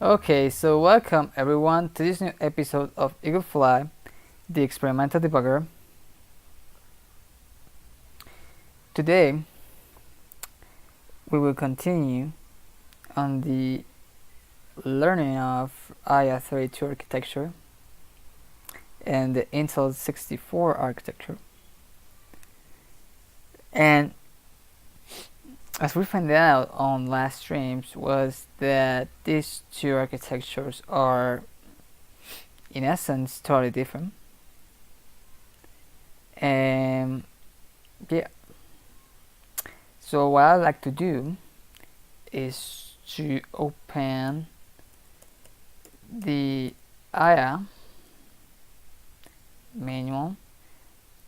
Okay, so welcome everyone to this new episode of EagleFly, the experimental debugger. Today, we will continue on the learning of IA32 architecture and the Intel 64 architecture. And as we found out on last streams was that these two architectures are in essence totally different. And yeah, so what I like to do is to open the IA manual,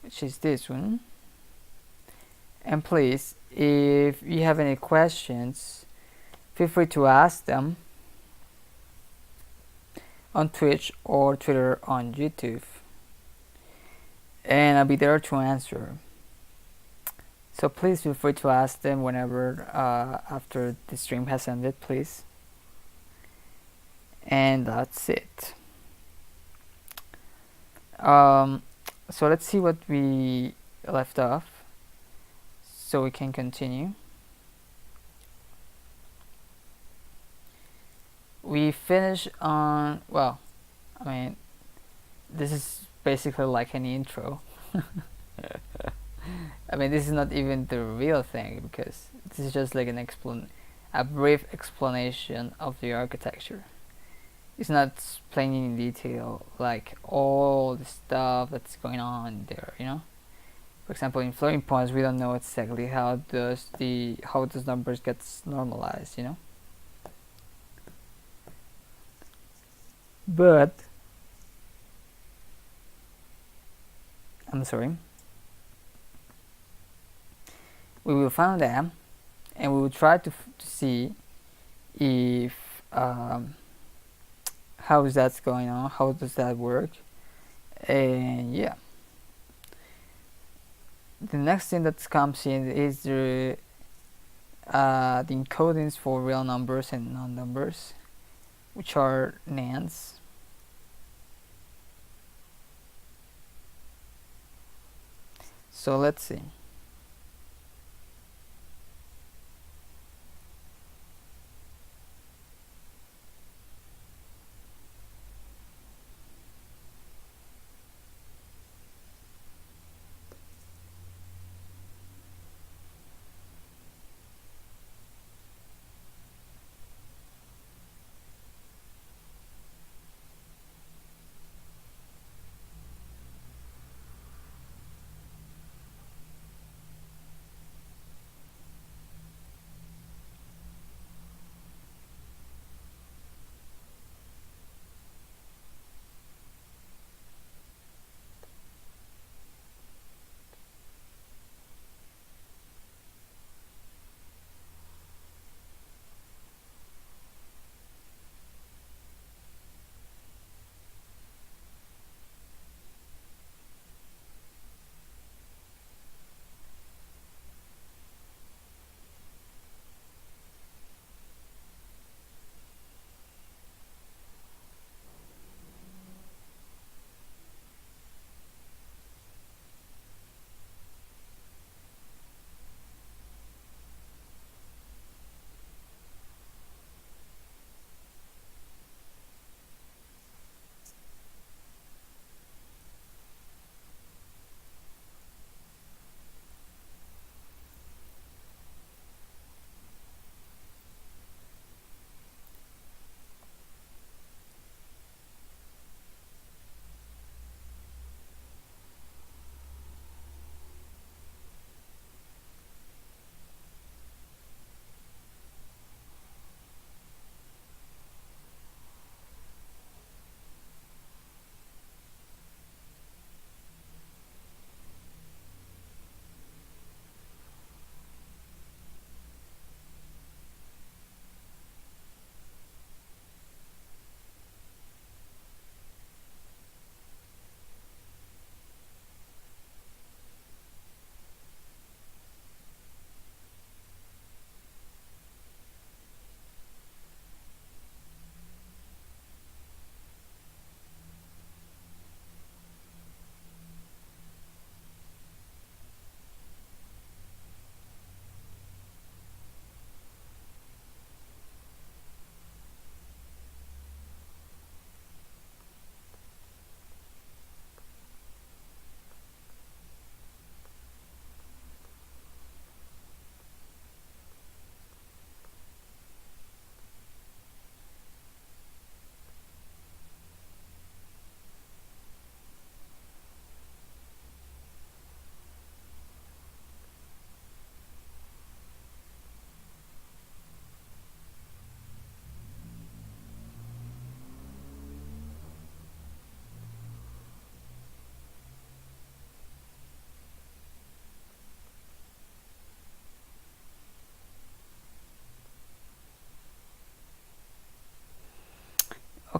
which is this one. And please, if you have any questions, feel free to ask them on Twitch or Twitter on YouTube, and I'll be there to answer. So please feel free to ask them whenever after the stream has ended, please. And that's it. So let's see what we left off so we can continue. We finish on, well, I mean, this is basically like an intro. I mean, this is not even the real thing because this is just like a brief explanation of the architecture. It's not explaining in detail like all the stuff that's going on there, you know. For example, in floating points, we don't know exactly how those numbers gets normalized, you know. But I'm sorry. We will find them, and we will try to see if how is that going on, how does that work, and yeah. The next thing that comes in is the encodings for real numbers and non-numbers, which are nans. So let's see.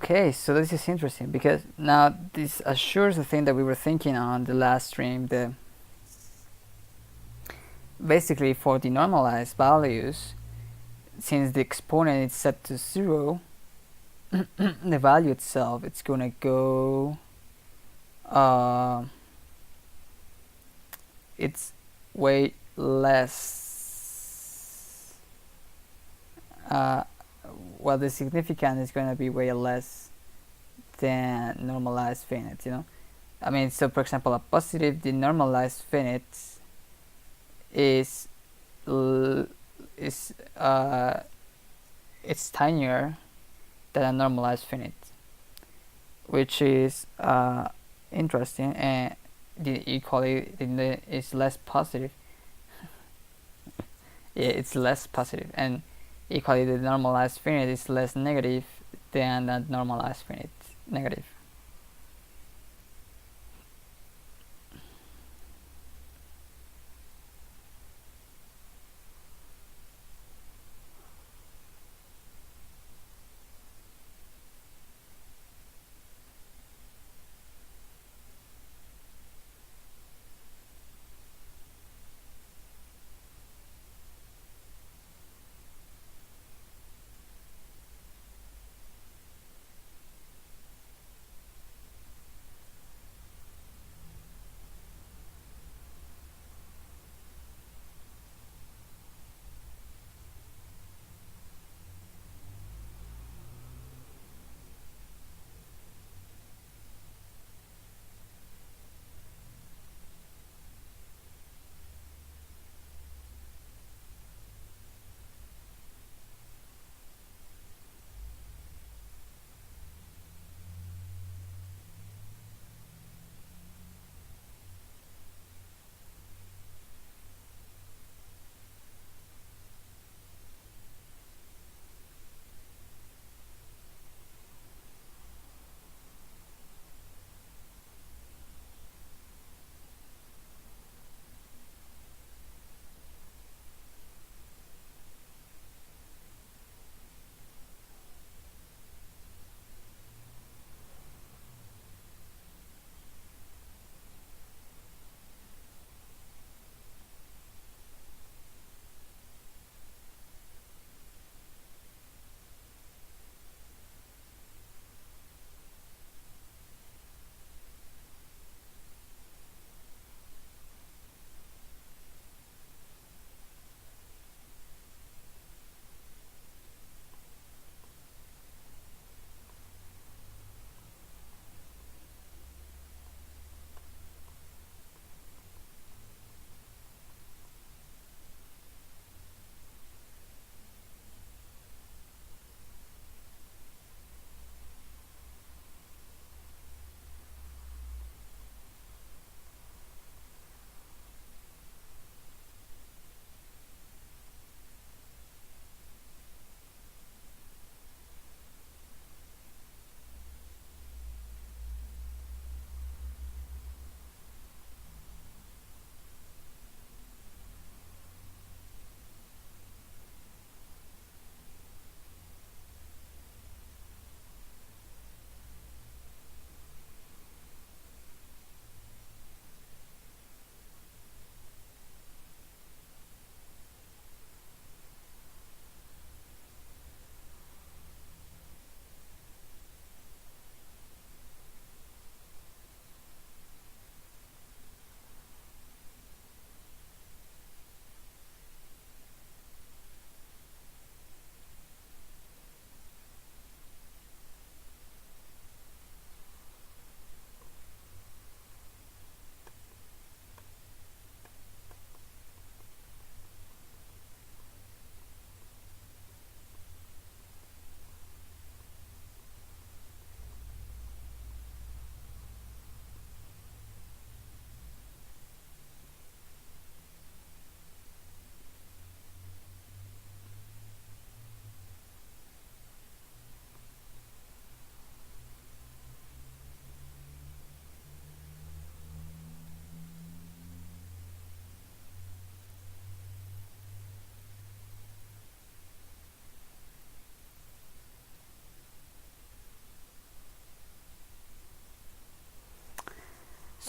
Okay, so this is interesting because now this assures the thing that we were thinking on the last stream. The basically for the normalized values, since the exponent is set to 0, the value itself, it's gonna go it's way less, well, the significant is gonna be way less than normalized finite, I mean, so for example, a positive denormalized finite is is it's tinier than a normalized finite, which is interesting, and the equally is less positive. Yeah, it's less positive, and equally the normalized finite is less negative than the normalized finite negative.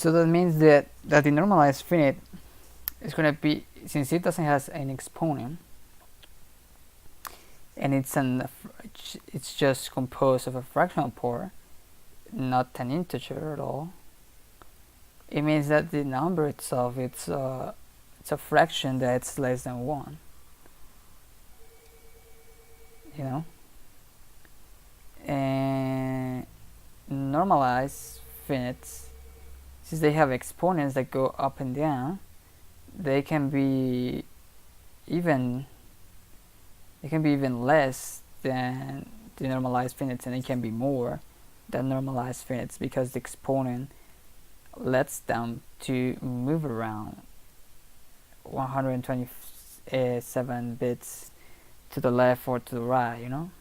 So that means that the normalized finite is going to be, since it doesn't have an exponent, and it's just composed of a fractional part, not an integer at all. It means that the number itself, it's a fraction that's less than 1. You know, and normalized finites, since they have exponents that go up and down, they can be even less than the normalized finites, and it can be more than normalized finites because the exponent lets them to move around 127 bits to the left or to the right, you know.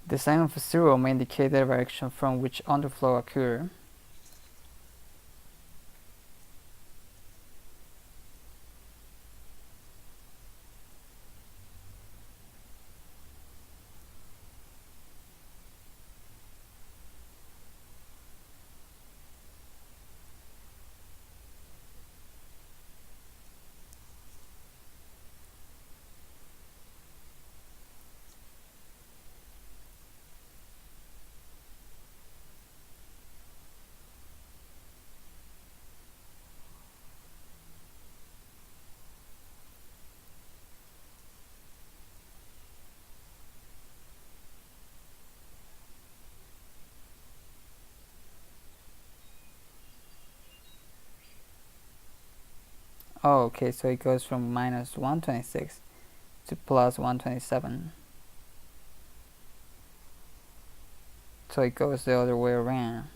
The sign of a zero may indicate the direction from which underflow occur. Oh, okay, so it goes from minus 126 to plus 127. So it goes the other way around.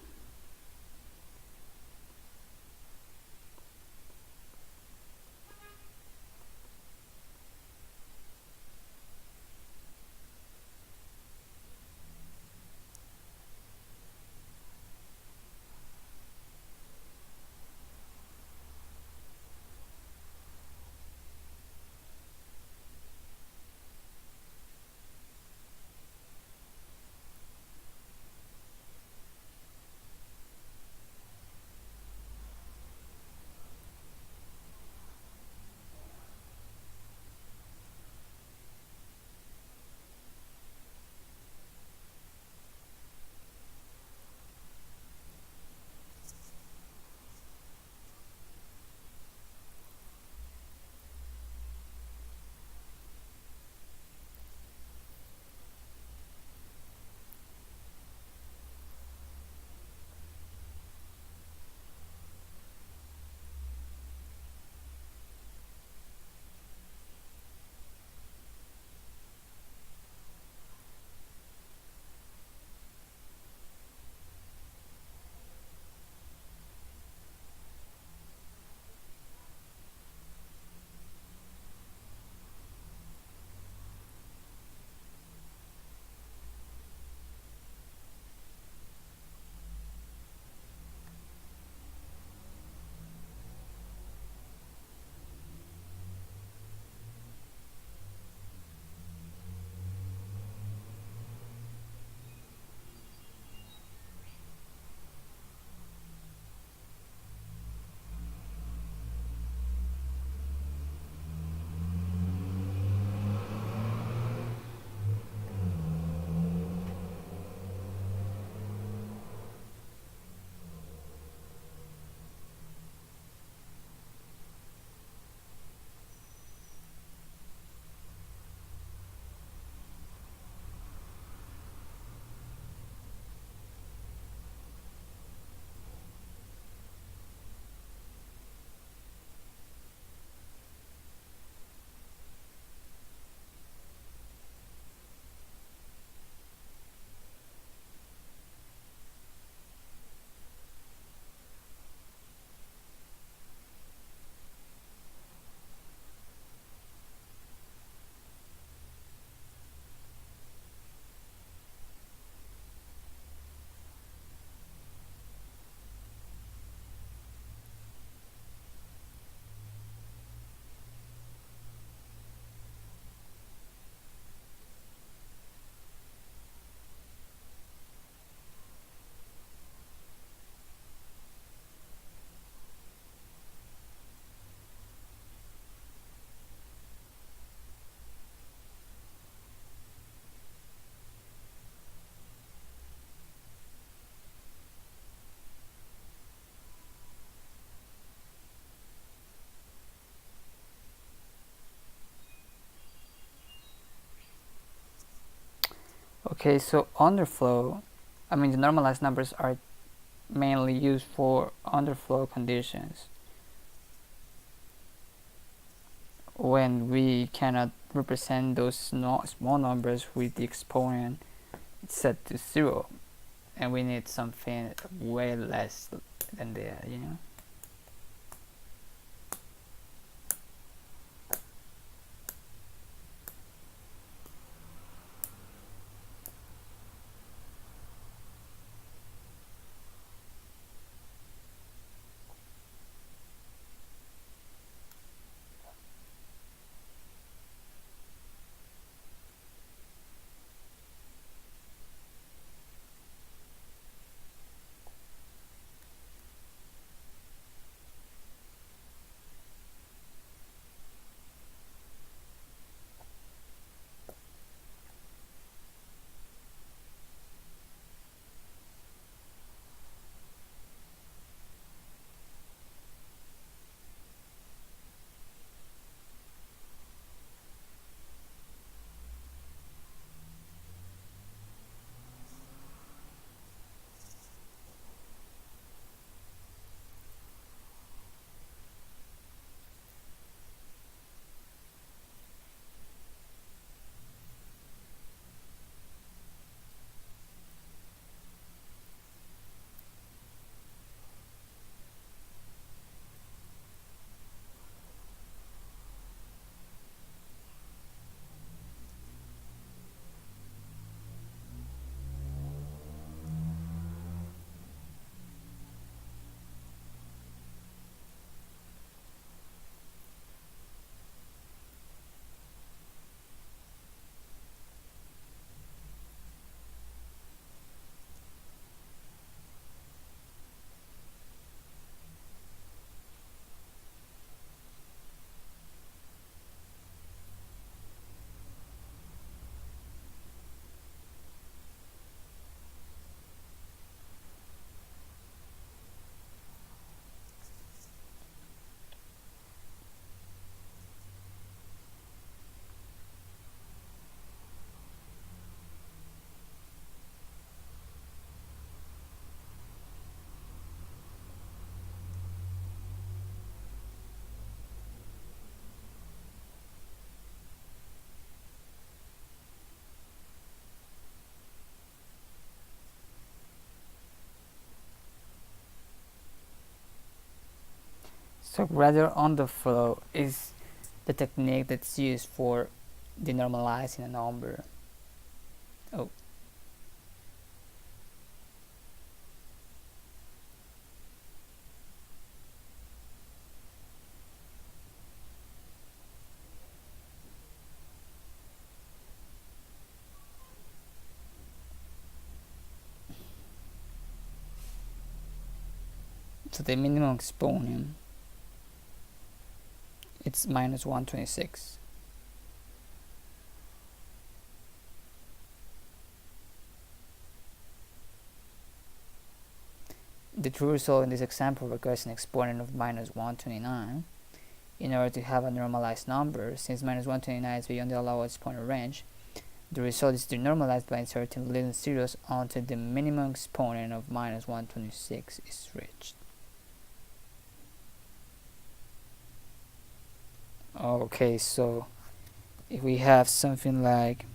Okay, so underflow, I mean the normalized numbers are mainly used for underflow conditions when we cannot represent those small numbers with the exponent set to 0, and we need something way less than that, you know. So rather underflow is the technique that's used for denormalizing a number. Oh, so the minimum exponent, it's minus 126. The true result in this example requires an exponent of minus 129. In order to have a normalized number, since minus 129 is beyond the allowed exponent range, the result is denormalized by inserting little zeros until the minimum exponent of minus 126 is reached. Okay, so if we have something like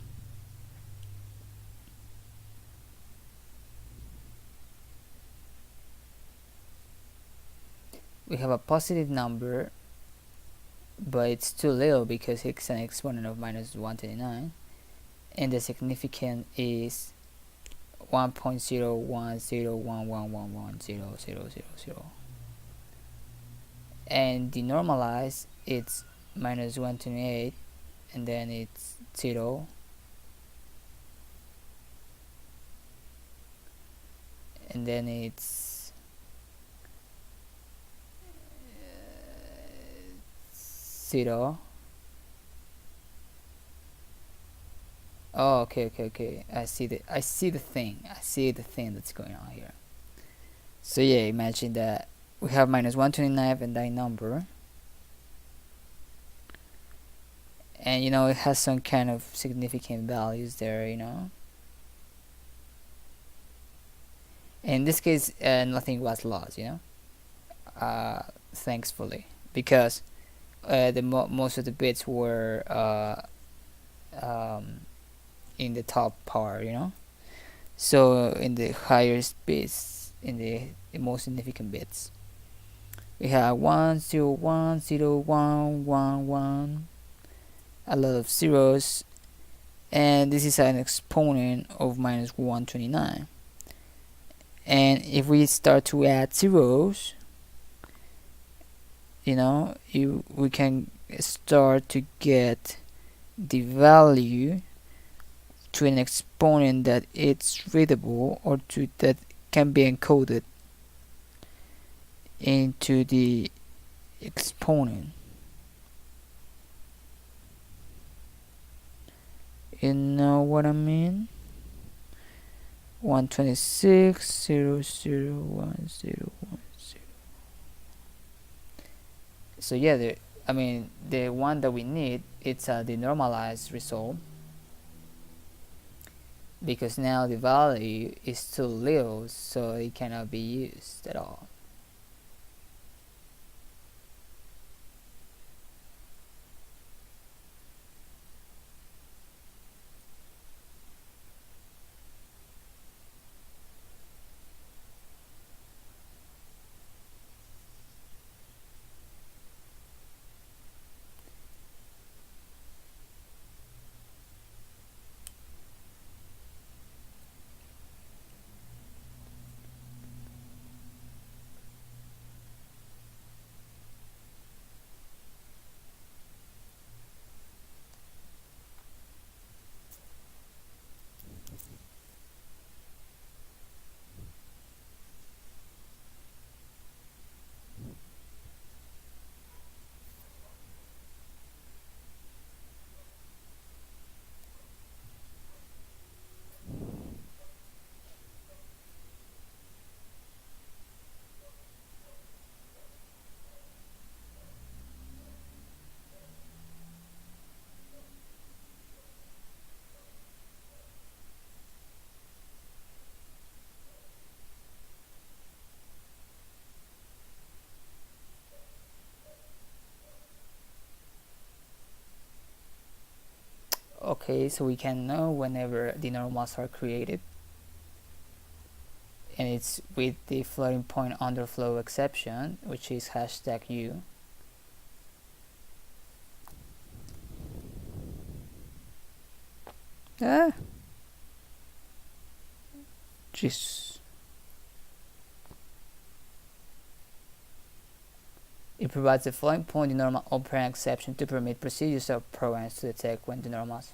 we have a positive number, but it's too little because it's an exponent of minus 129, and the significand is 1.010111110000, and the normalized it's minus 128, and then it's 0, and then it's 0. Oh, okay. I see the thing that's going on here. So yeah, imagine that we have minus 129 and that number, and you know it has some kind of significant values there, you know. In this case, nothing was lost, thankfully, because most of the bits were um, in the top part. So in the highest bits, in the most significant bits, we have 1 0 1 0 1 1 1, a lot of zeros, and this is an exponent of minus 129. And if we start to add zeros, we can start to get the value to an exponent that it's readable, or to that can be encoded into the exponent. You know what I mean? 126 0 0 1 0 1 0. So yeah, the one that we need, it's the normalized result, because now the value is too little, so it cannot be used at all. Okay, so we can know whenever the normals are created, and it's with the floating point underflow exception, which is #u. Jeez. It provides a floating point denormal operand exception to permit procedures of programs to detect when denormals.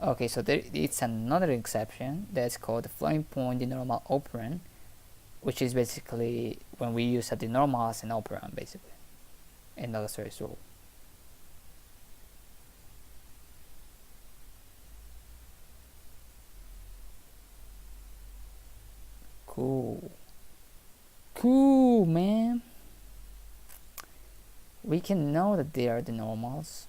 Okay, so it's another exception that's called the floating point denormal operand, which is basically when we use a denormal as an operand, basically, in another series rule. Cool, man. We can know that they are the normals.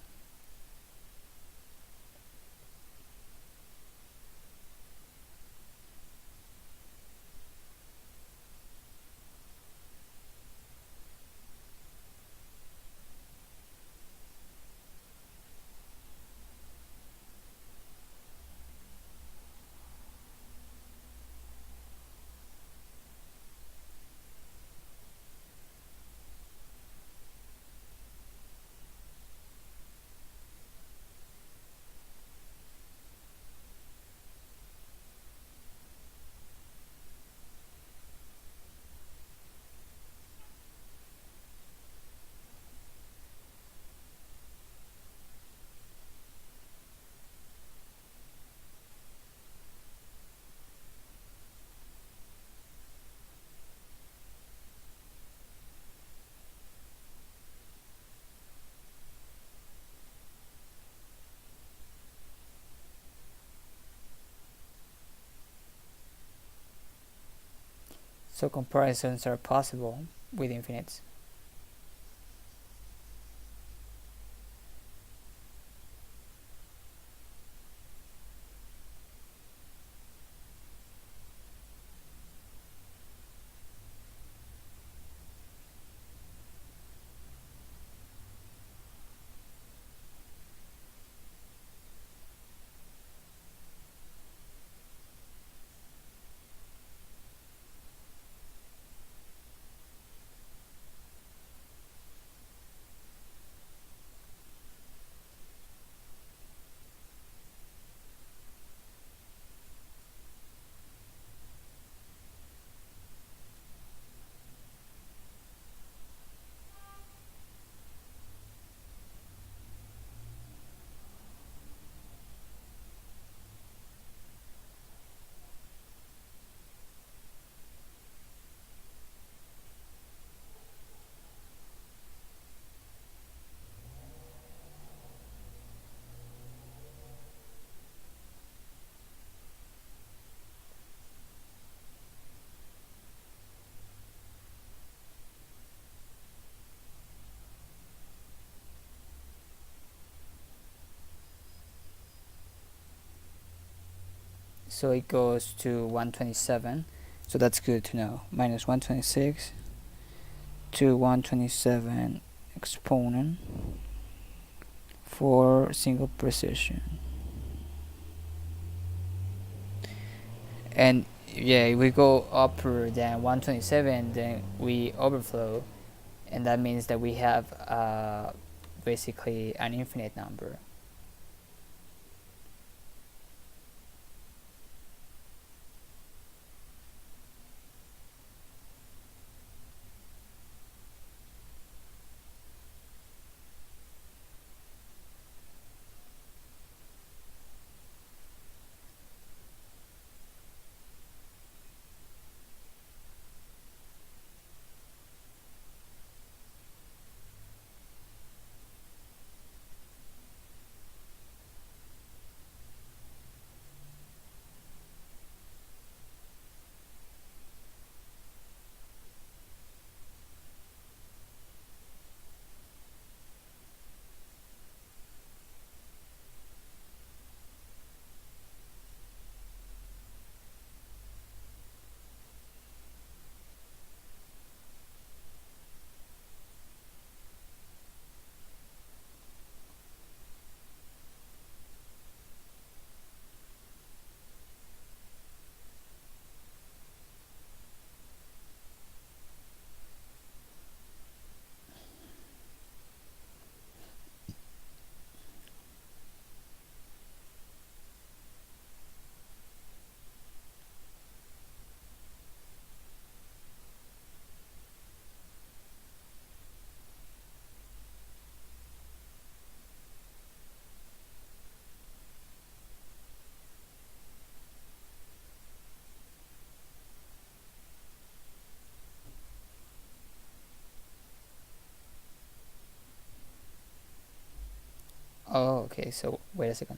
So comparisons are possible with infinites. So it goes to 127. So that's good to know. Minus 126 to 127 exponent for single precision. And yeah, if we go upper than 127, then we overflow, and that means that we have basically an infinite number. Oh, okay. So wait a second.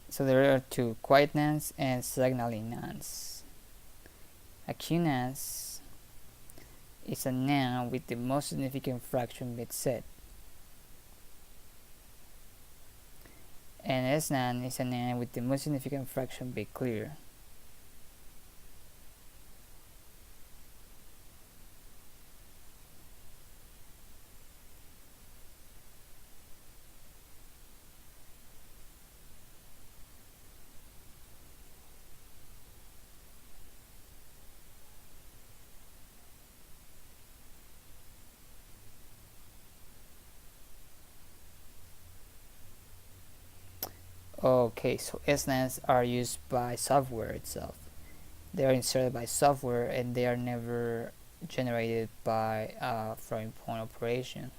So there are two quietness and signalingness. A Q-ness is a noun with the most significant fraction bit set. And S-noun is a noun with the most significant fraction bit clear. Okay, so SNANs are used by software itself. They are inserted by software and they are never generated by floating point operation.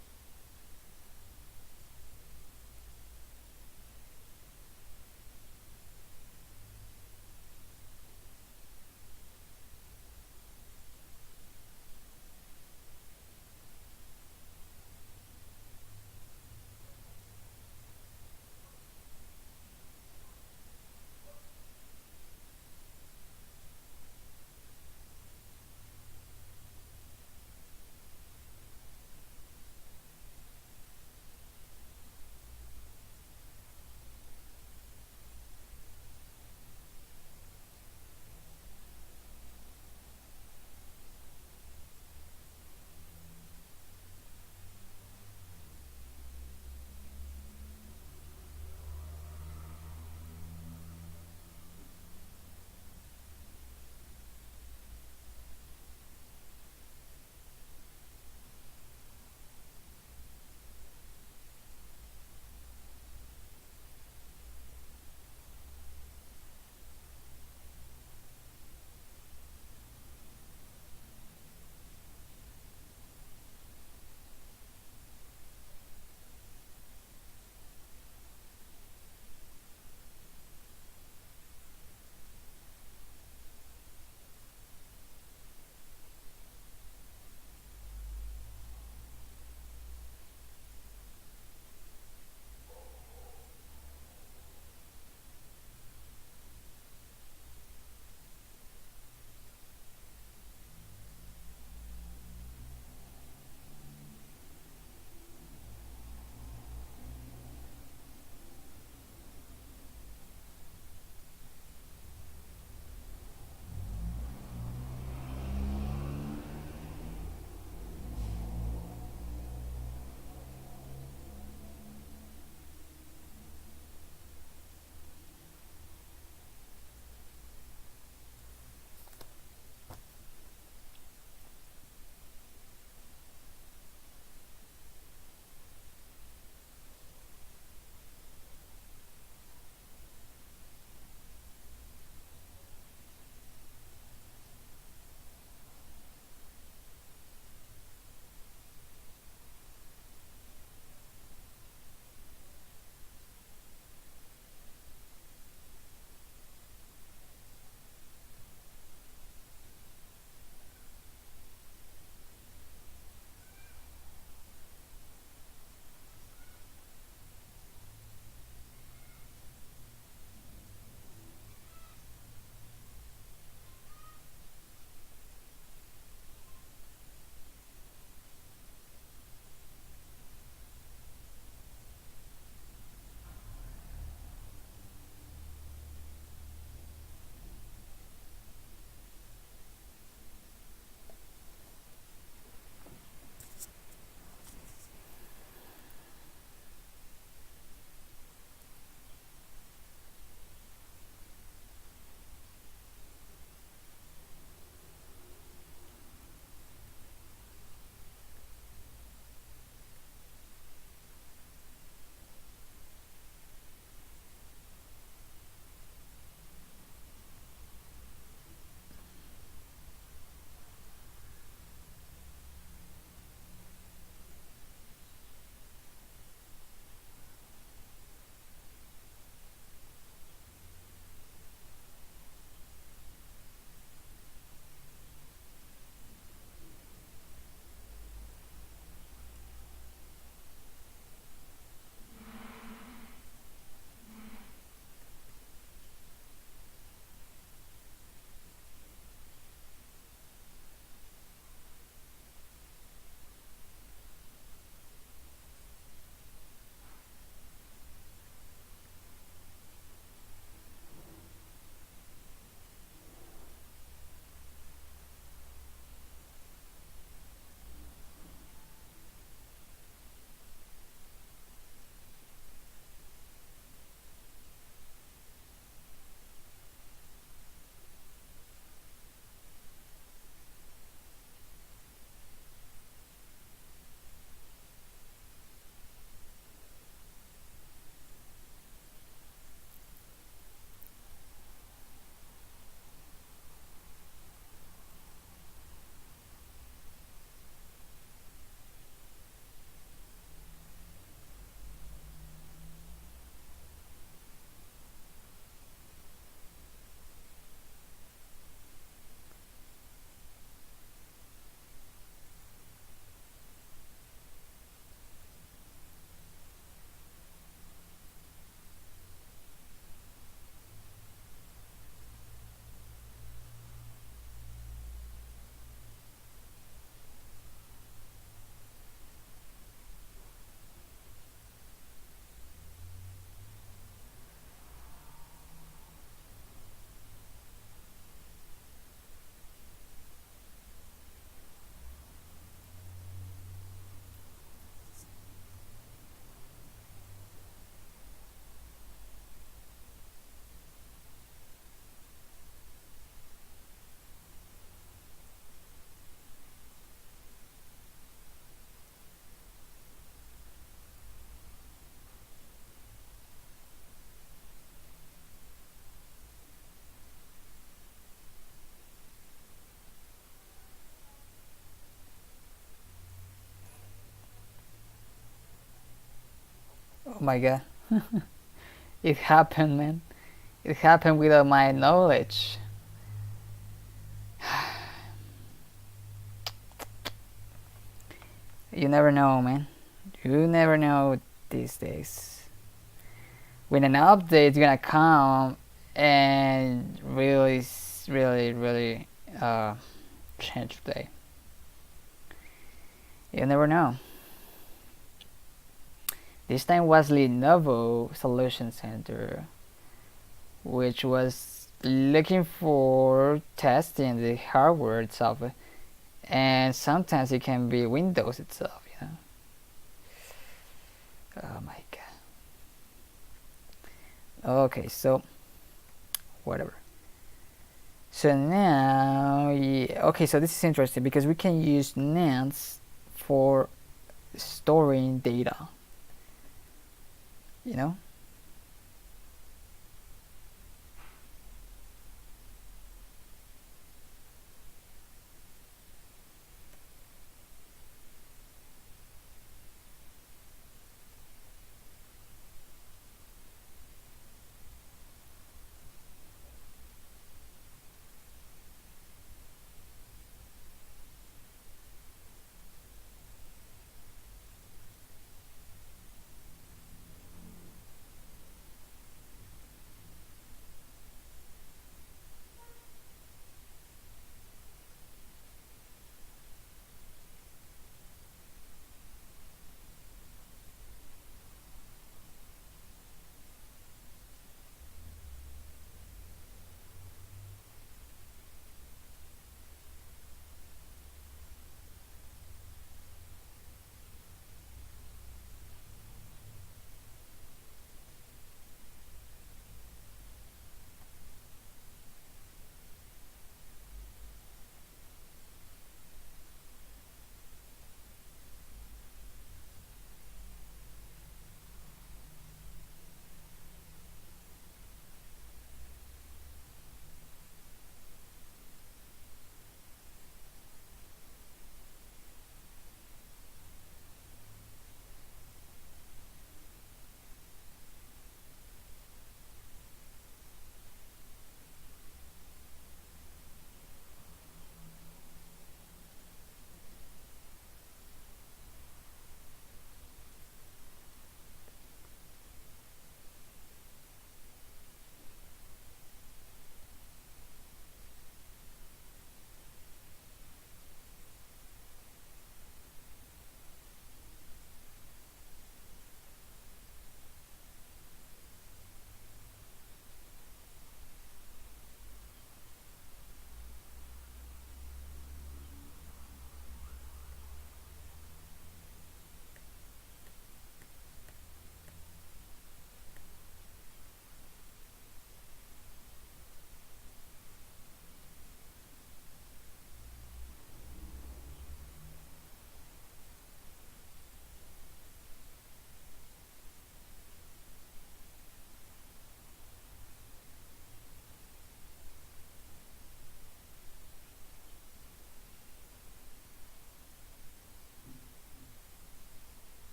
my god. It happened, man. It happened without my knowledge. You never know, man. You never know these days. When an update's gonna come and really change the day. You never know. This time was Lenovo Solution Center, which was looking for testing the hardware itself, and sometimes it can be Windows itself, you know. Oh my god. Okay, so whatever. So now, yeah, okay, so this is interesting because we can use NANDs for storing data, you know.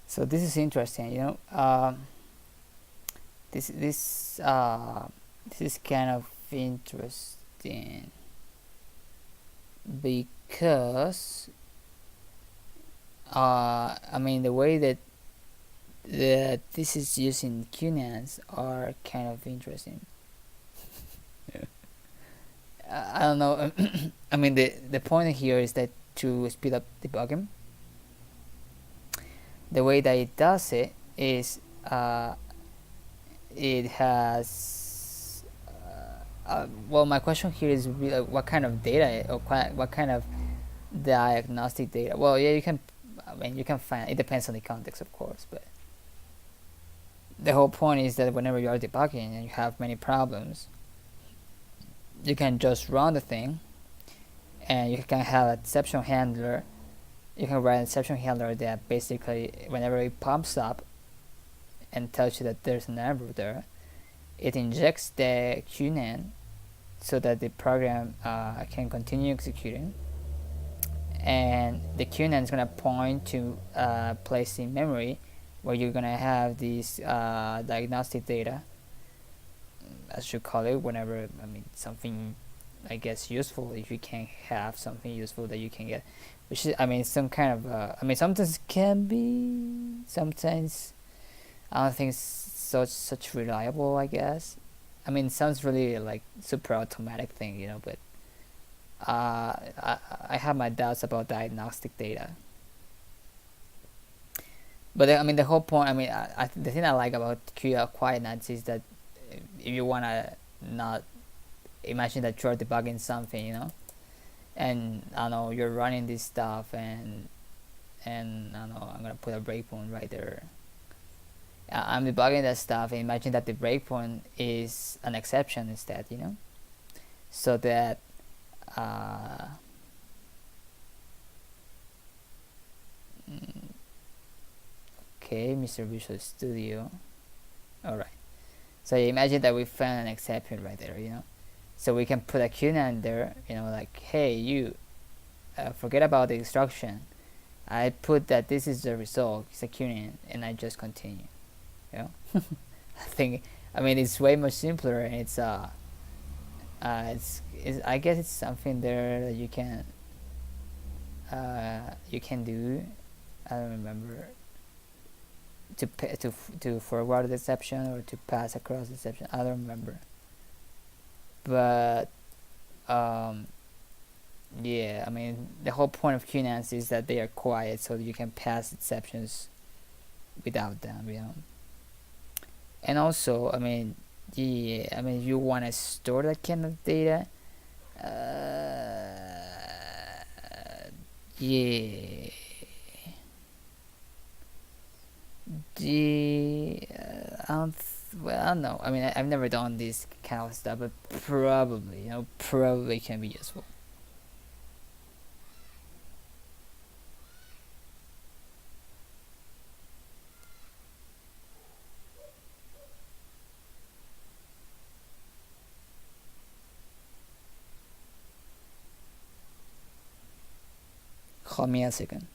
So this is interesting, this this this is kind of interesting because I mean the way that this is used in QNANs are kind of interesting. Yeah. I don't know. I mean the point here is that to speed up debugging, the way that it does it is it has well, my question here is really what kind of data or what kind of diagnostic data. Well, yeah, you can, I mean, you can find, it depends on the context, of course, but the whole point is that whenever you are debugging and you have many problems, you can just run the thing and you can have an exception handler. You can write an exception handler that basically whenever it pops up and tells you that there's an error there, it injects the QNAN so that the program can continue executing, and the QNAN is going to point to a place in memory where you're going to have these diagnostic data, as you call it, whenever, I mean, something, I guess, useful, if you can have something useful that you can get, which is, I mean, some kind of, I mean, sometimes it can be, sometimes I don't think it's such reliable, I guess. I mean, it sounds really like super automatic thing, but I have my doubts about diagnostic data. But I mean, the whole point, I mean, the thing I like about quiet nights is that if you wanna not imagine that you're debugging something, and I don't know, you're running this stuff, and I don't know, I'm gonna put a breakpoint right there. I'm debugging that stuff, and imagine that the breakpoint is an exception instead, so that okay, Mr. Visual Studio. All right. So imagine that we found an exception right there, So we can put a QNAN there, like, hey, you, forget about the instruction. I put that this is the result, it's a QNAN, and I just continue. I mean, it's way much simpler, and it's I guess it's something there that you can do. I don't remember, to forward the exception or to pass across the exception. I don't remember, but yeah, I mean, the whole point of QNANs is that they are quiet, so you can pass exceptions without them, And also, I mean, yeah, I mean, you want to store that kind of data. Yeah. Well, I don't know. I mean, I've never done this kind of stuff, but probably, probably can be useful. Hold me a second.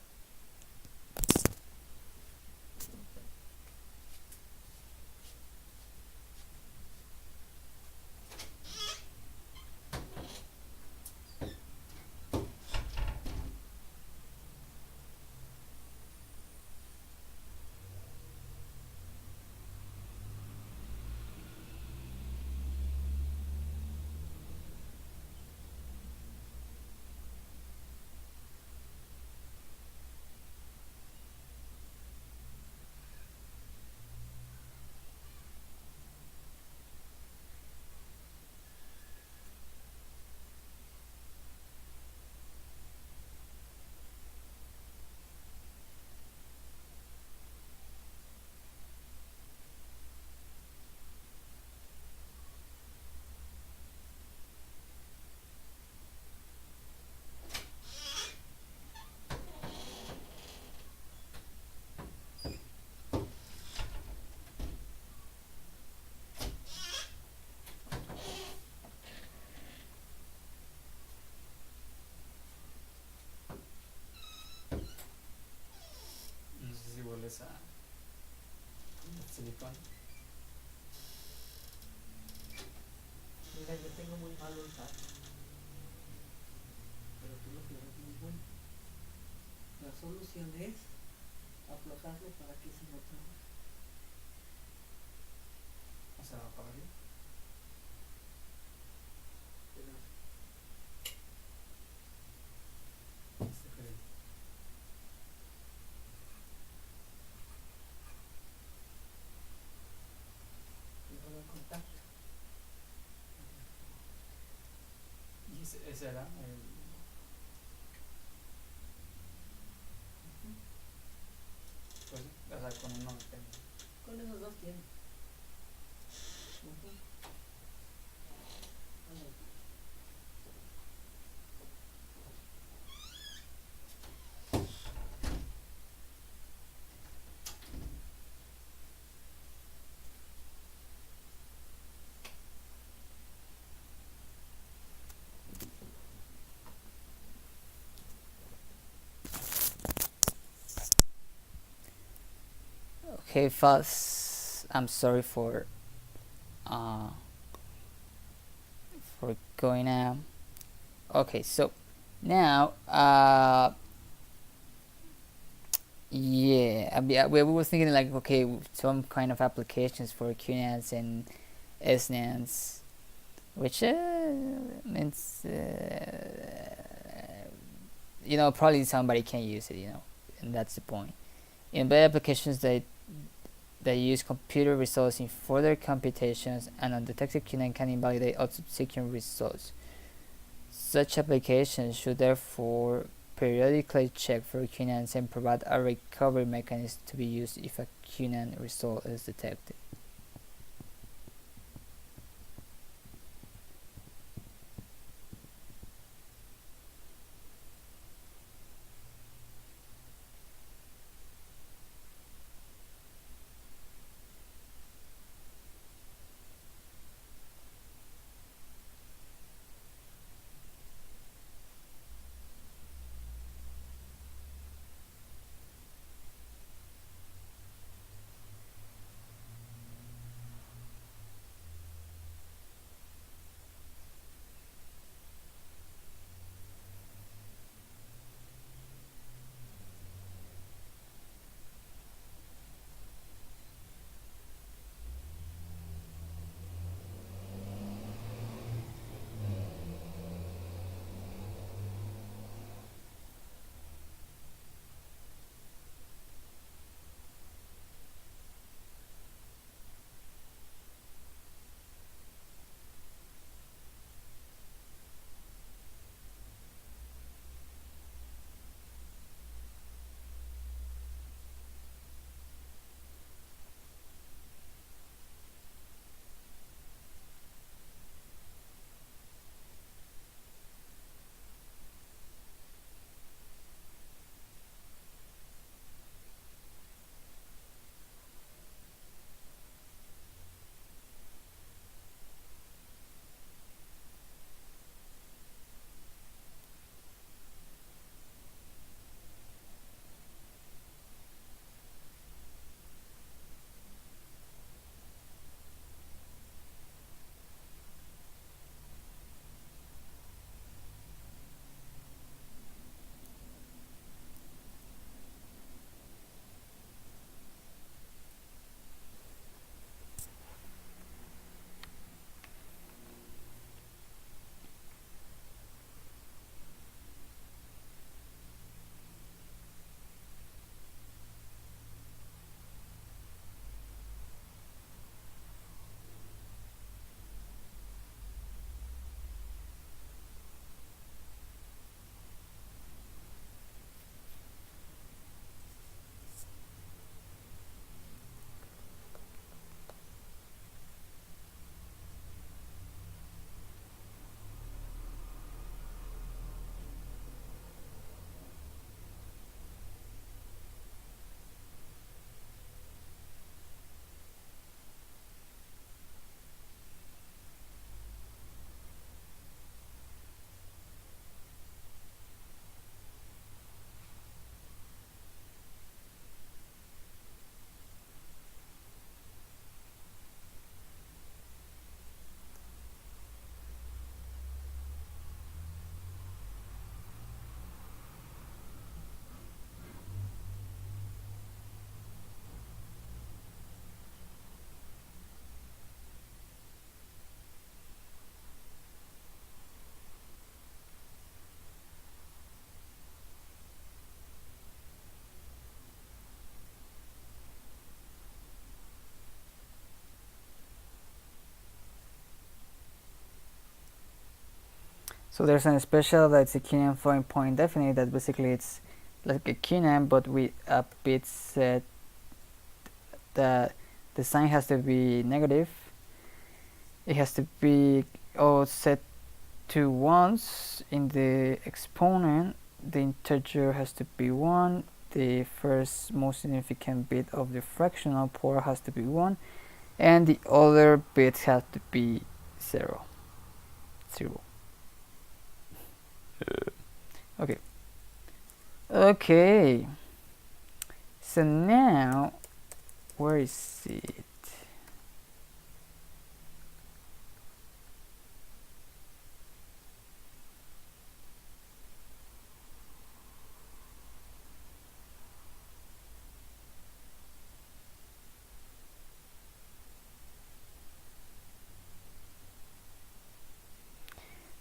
Ese era pues, o sea, con uno tengo. Con esos dos tiene. Okay, first, I'm sorry uh, for going out. Okay, so now, yeah, we were thinking like, okay, some kind of applications for QNANs and SNANs, which means, probably somebody can use it, and that's the point. In bad applications, they use computer results in further computations, and undetected QNAN can invalidate subsequent results. Such applications should therefore periodically check for QNANs and provide a recovery mechanism to be used if a QNAN result is detected. So there's an special that's a keyname floating point indefinite that basically it's like a keyname but with a bit set that the sign has to be negative. It has to be all set to ones in the exponent. The integer has to be 1. The first most significant bit of the fractional part has to be 1, and the other bits have to be 0. Okay. Okay. So now, where is it?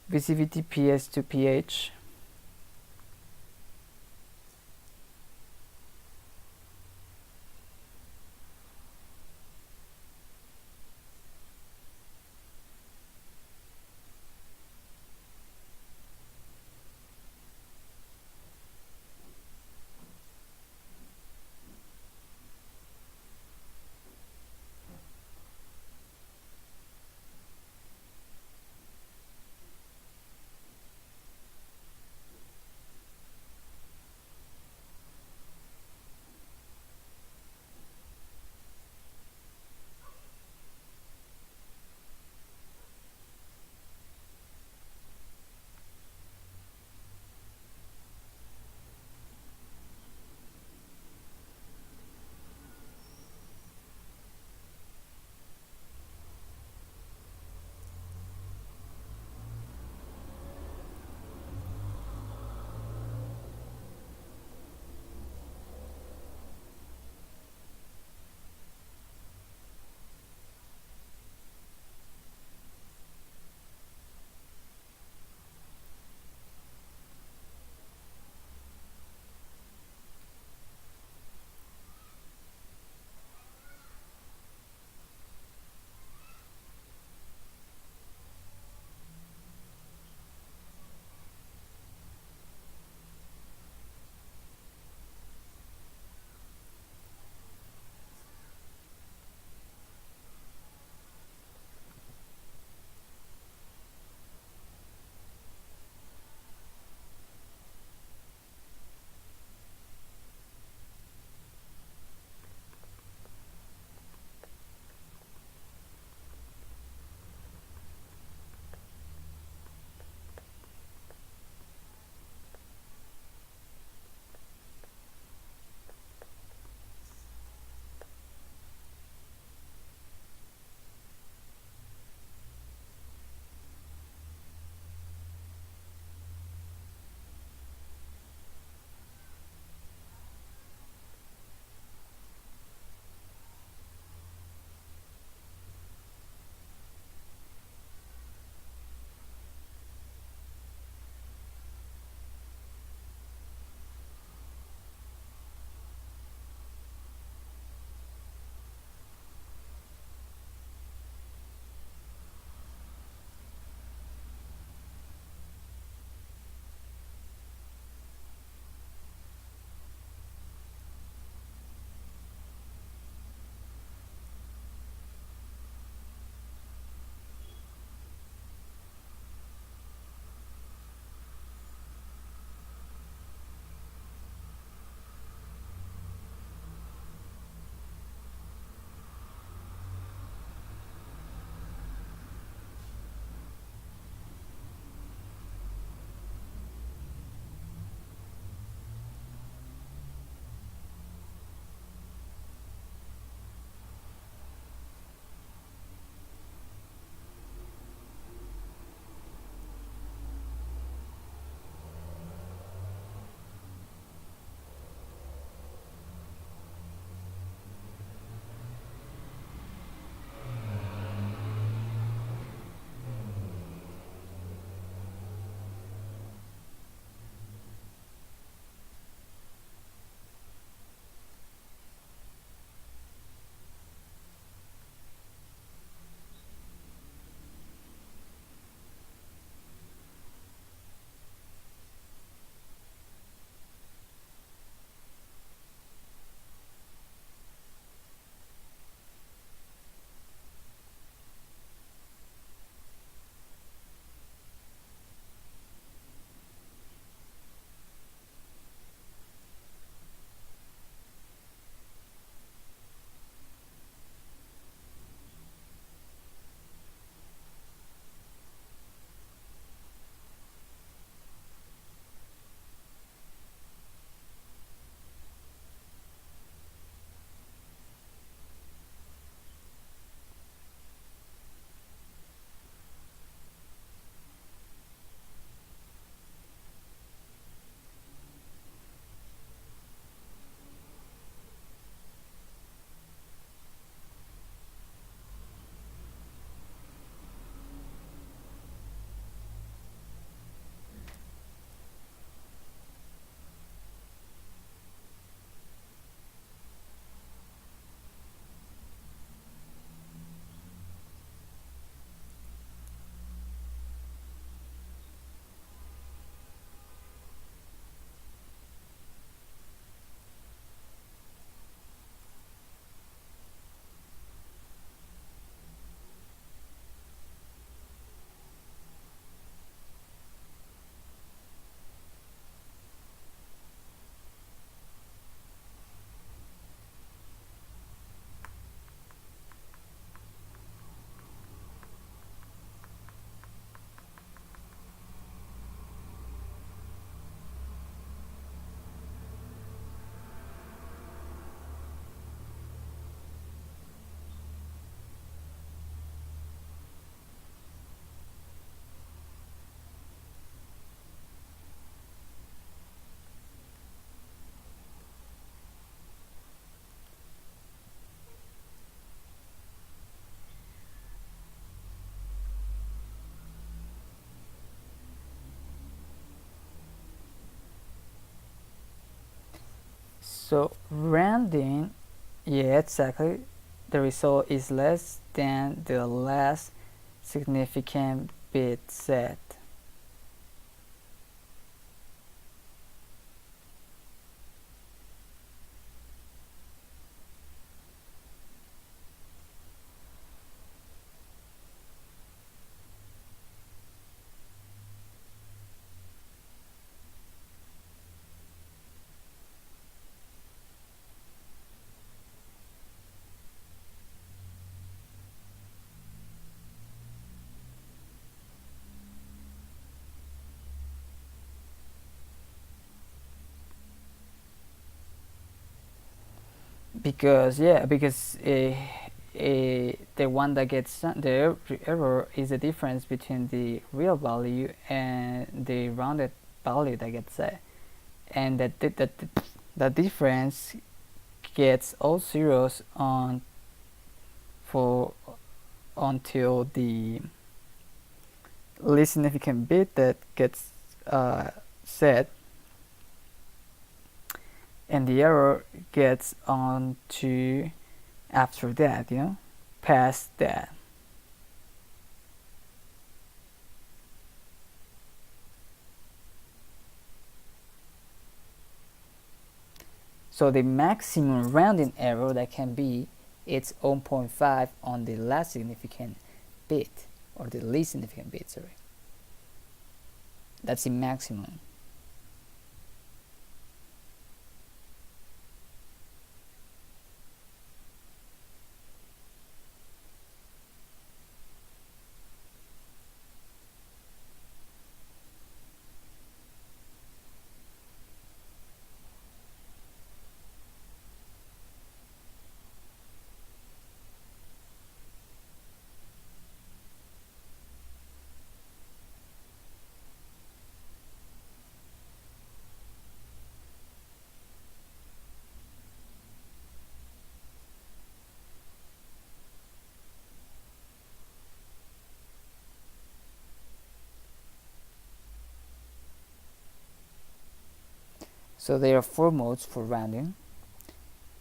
Visivity PS to PH. So rounding, yeah, exactly, the result is less than the last significant bit set. Because yeah, because the one that gets the error is the difference between the real value and the rounded value that gets set, and that difference gets all zeros on for until the least significant bit that gets set, and the error gets on to after that, past that. So the maximum rounding error that can be, it's 0.5 on the last significant bit, or the least significant bit, sorry. That's the maximum. So there are four modes for rounding.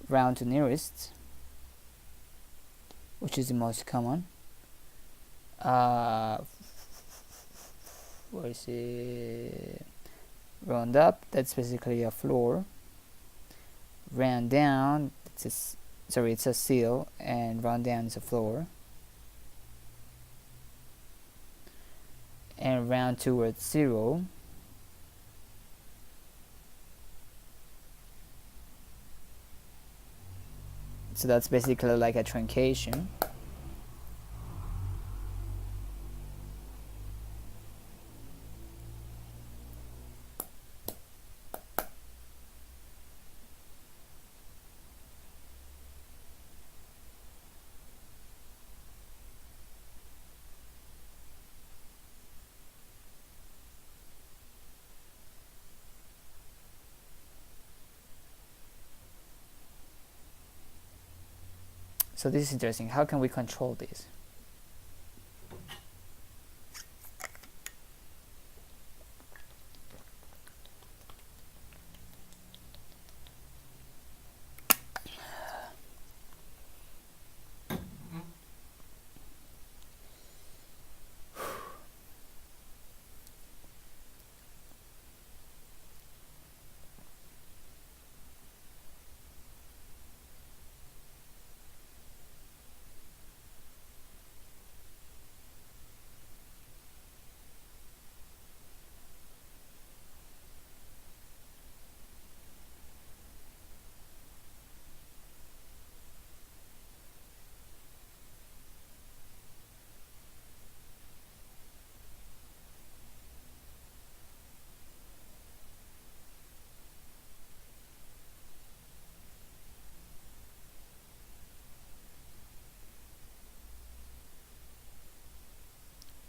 Round to nearest, which is the most common. Where is it? Round up, that's basically a floor. Round down, it's a seal, and round down is a floor. And round towards zero. So that's basically like a truncation. So this is interesting. How can we control this?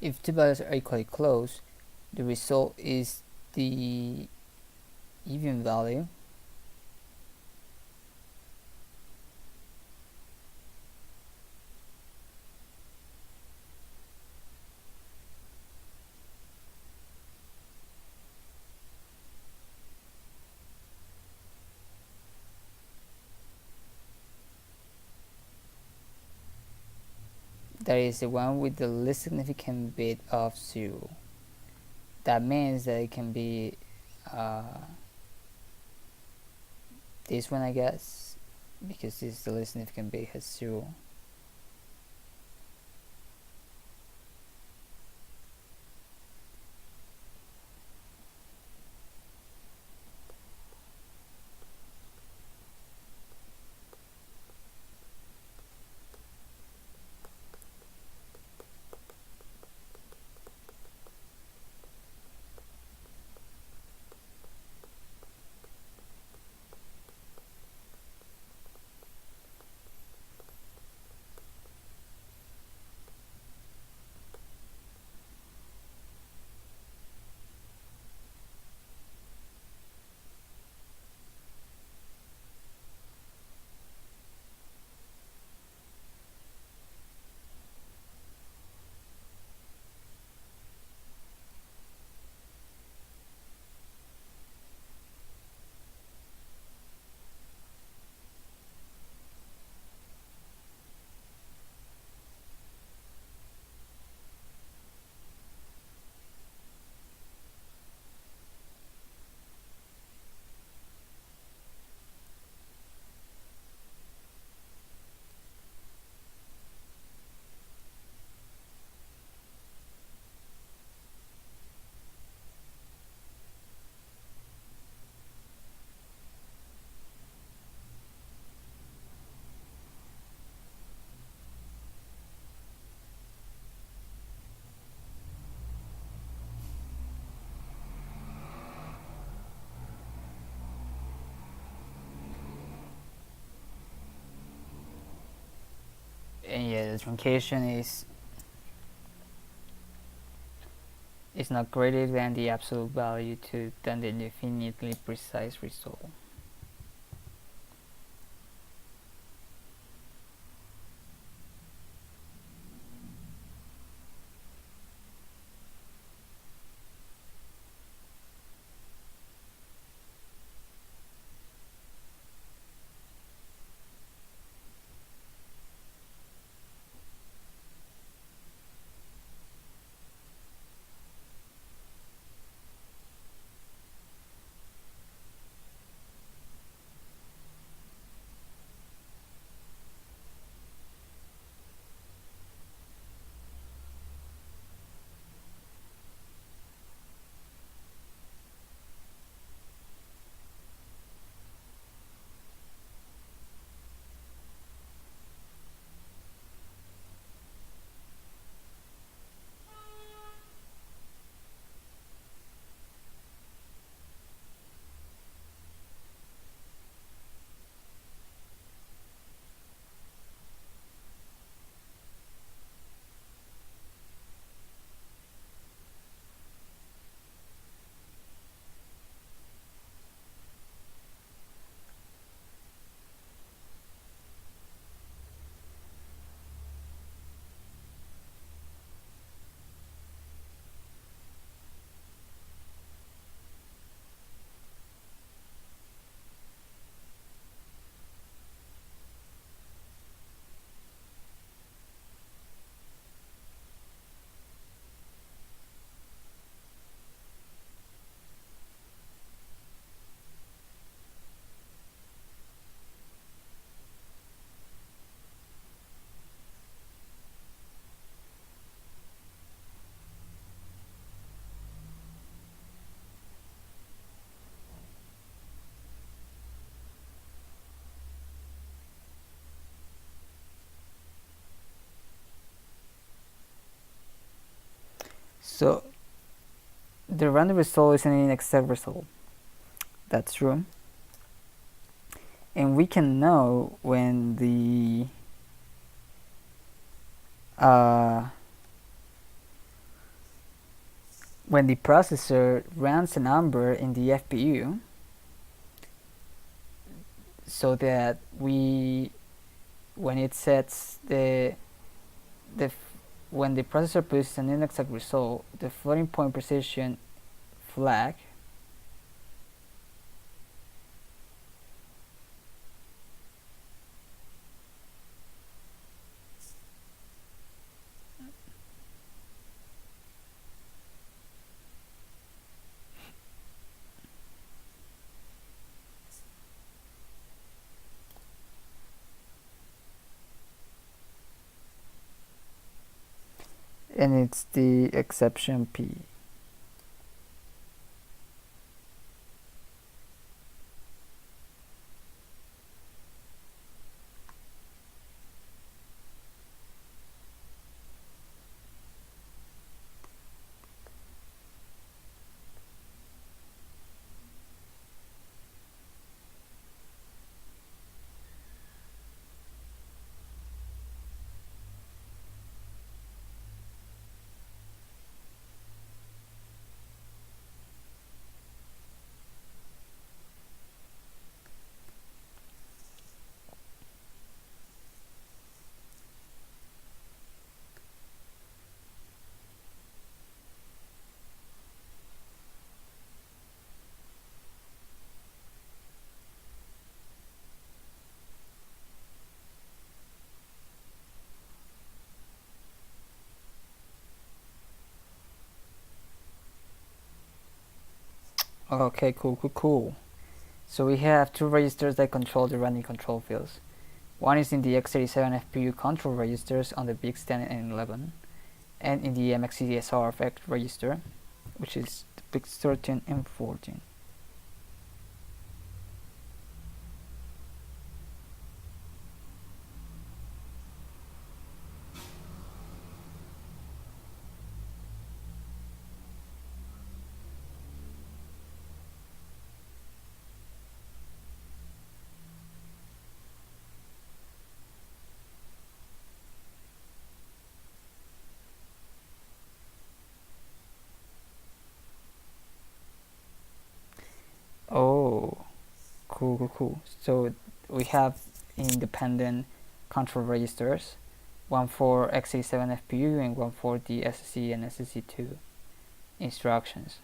If two values are equally close, the result is the even value. that is the one with the least significant bit of 0. That means that it can be this one, I guess, because this is the least significant bit, has 0. And yeah, the truncation is not greater than the absolute value to than the infinitely precise result. So the random result is an inexact result. That's true. And we can know when the processor runs a number in the FPU, so that when it sets when the processor pushes an inexact result, the floating point precision flag and it's the exception P. Okay, cool. So we have two registers that control the running control fields. One is in the x87 FPU control registers on the bits 10 and 11, and in the MXCDSR effect register, which is the bits 13 and 14. Oh, cool. So we have independent control registers, one for x87 FPU and one for the SSC and SSC2 instructions.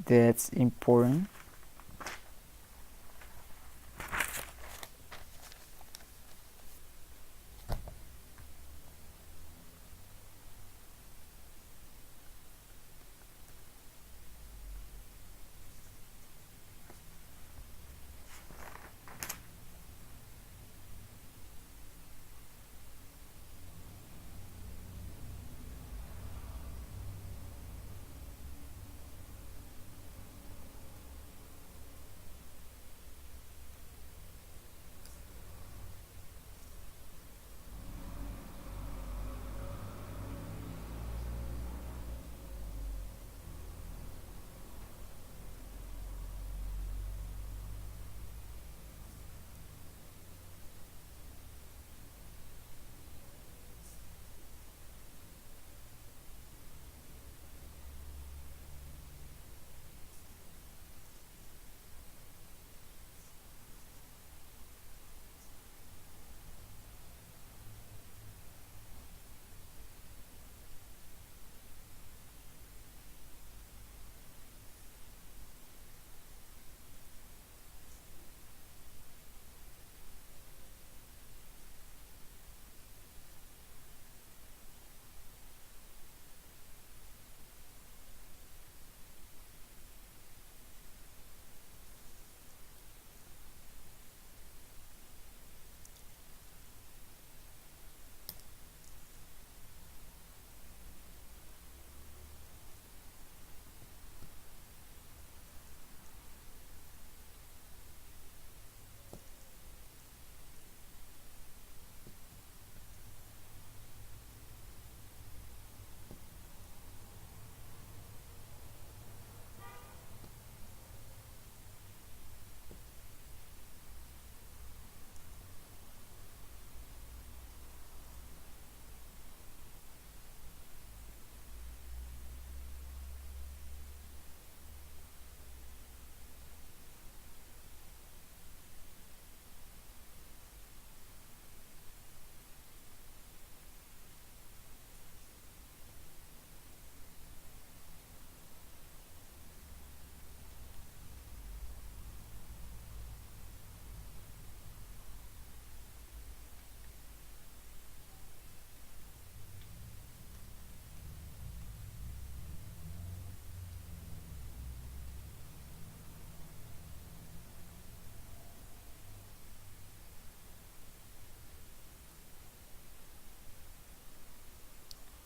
That's important.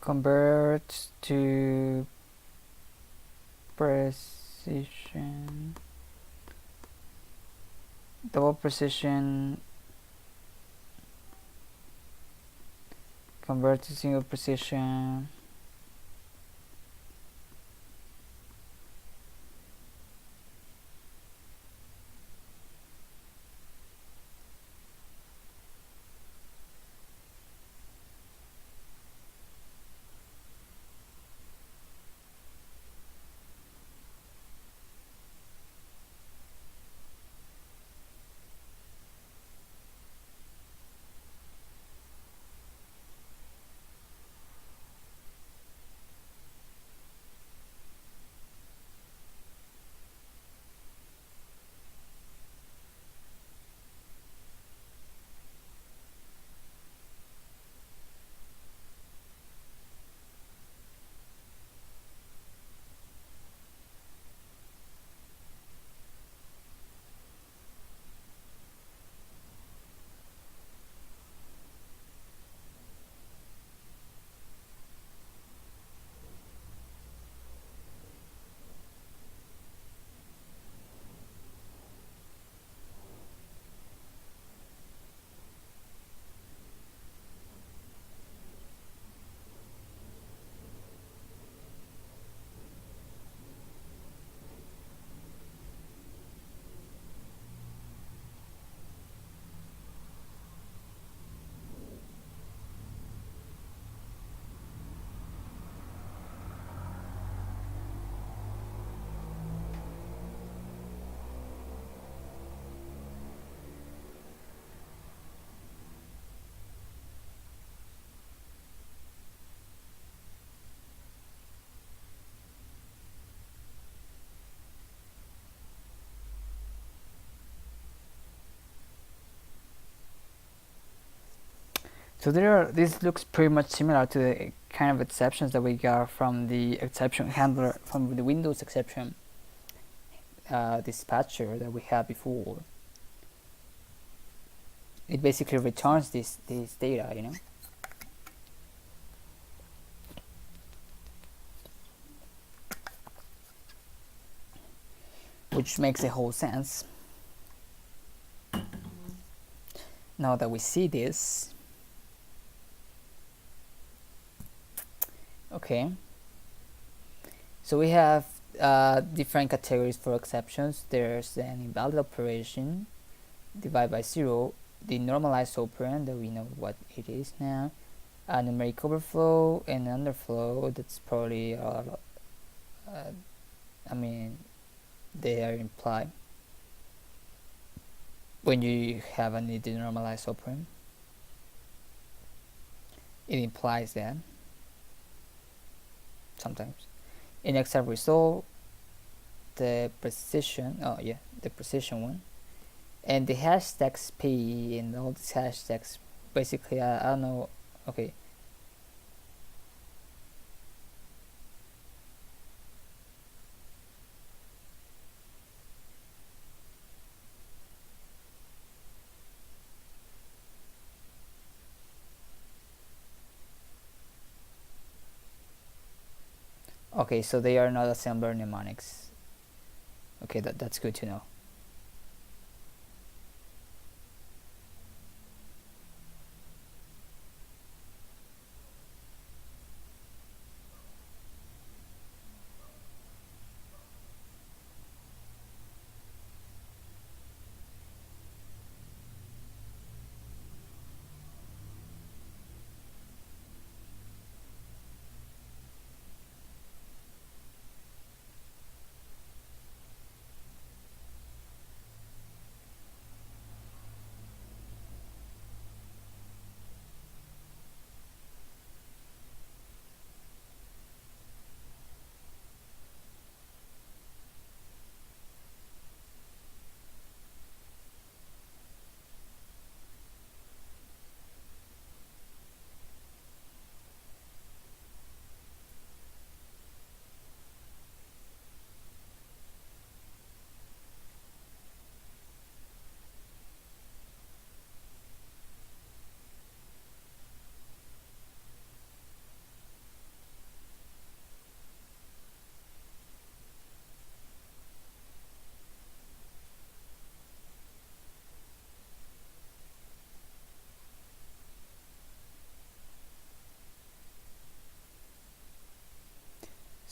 convert to precision, double precision, convert to single precision. So this looks pretty much similar to the kind of exceptions that we got from the exception handler, from the Windows exception dispatcher that we had before. It basically returns this data, you know. Which makes a whole sense. Now that we see this, okay, so we have different categories for exceptions. There's an invalid operation, divide by 0, the normalized operand that we know what it is now, a numeric overflow, and an underflow. That's probably I mean, they are implied when you have a denormalized operand. It implies that sometimes. In except result, the precision, the precision one, and the hashtags p and all these hashtags. Basically, I don't know. Okay. Okay, so they are not assembler mnemonics. Okay, that's good to know.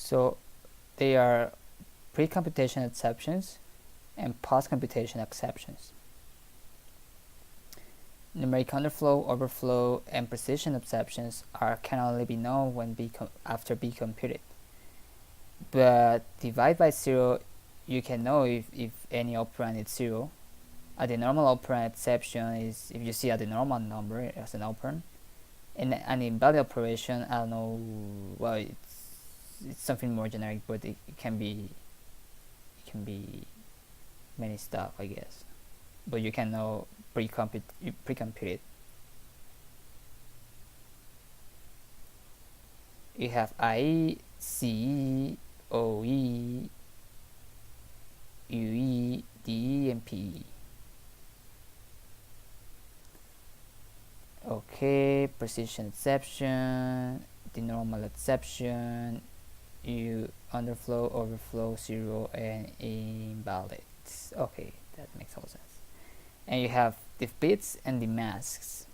So they are pre-computation exceptions and post-computation exceptions. Numeric underflow, overflow, and precision exceptions can only be known when after be computed. But divide by 0, you can know if any operand is 0. A denormal operand exception is if you see a denormal number as an operand. And an invalid operation, I don't know, well, it's something more generic, but it can be many stuff, I guess. But you can know pre-compute it. You have IE, CE, OE, UE, DE, and PE. Okay, precision exception, denormal exception, underflow, overflow, 0, and invalid. Okay, that makes all sense. And you have the bits and the masks.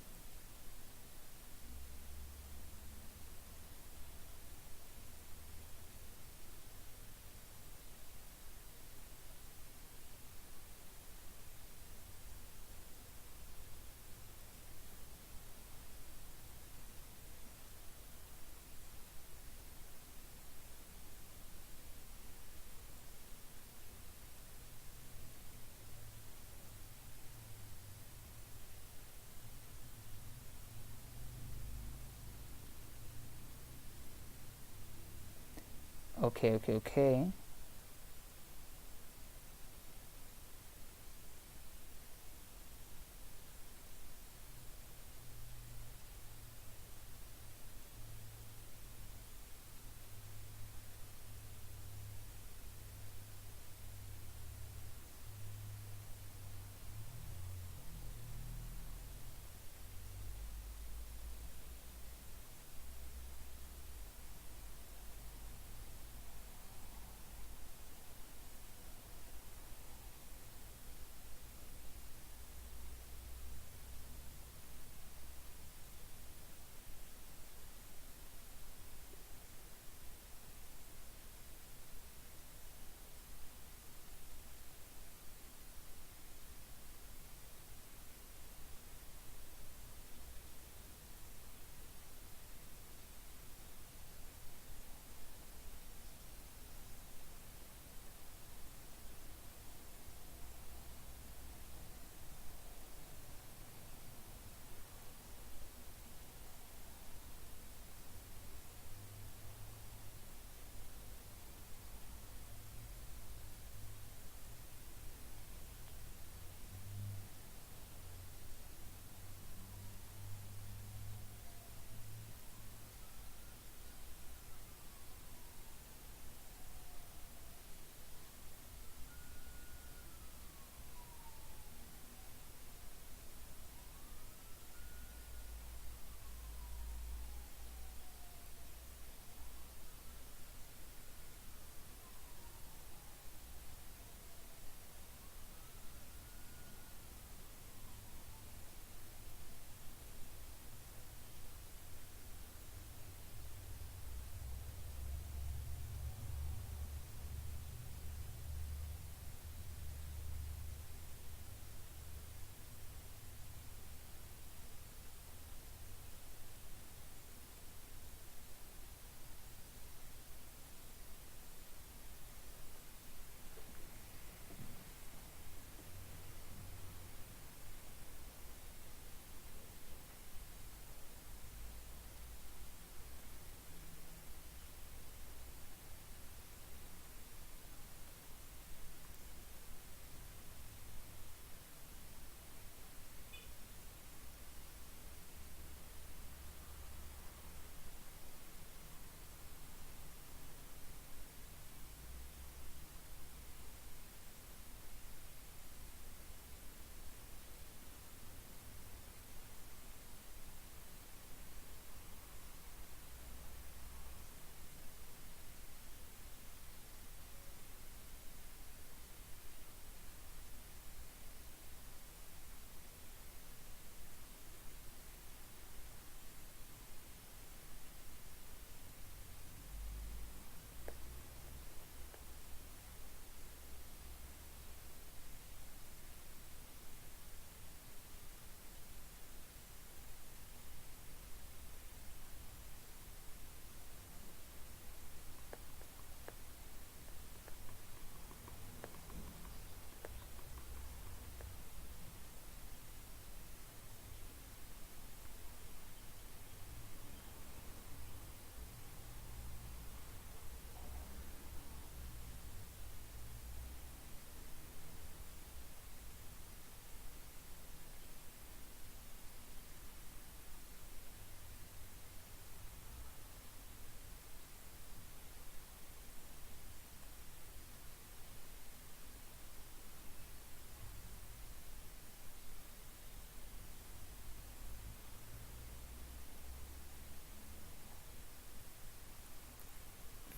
Okay.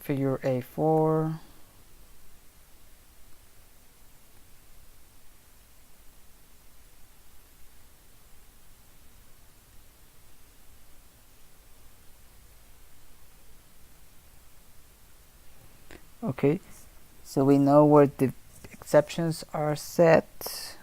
figure A4. Okay, so we know where the exceptions are set.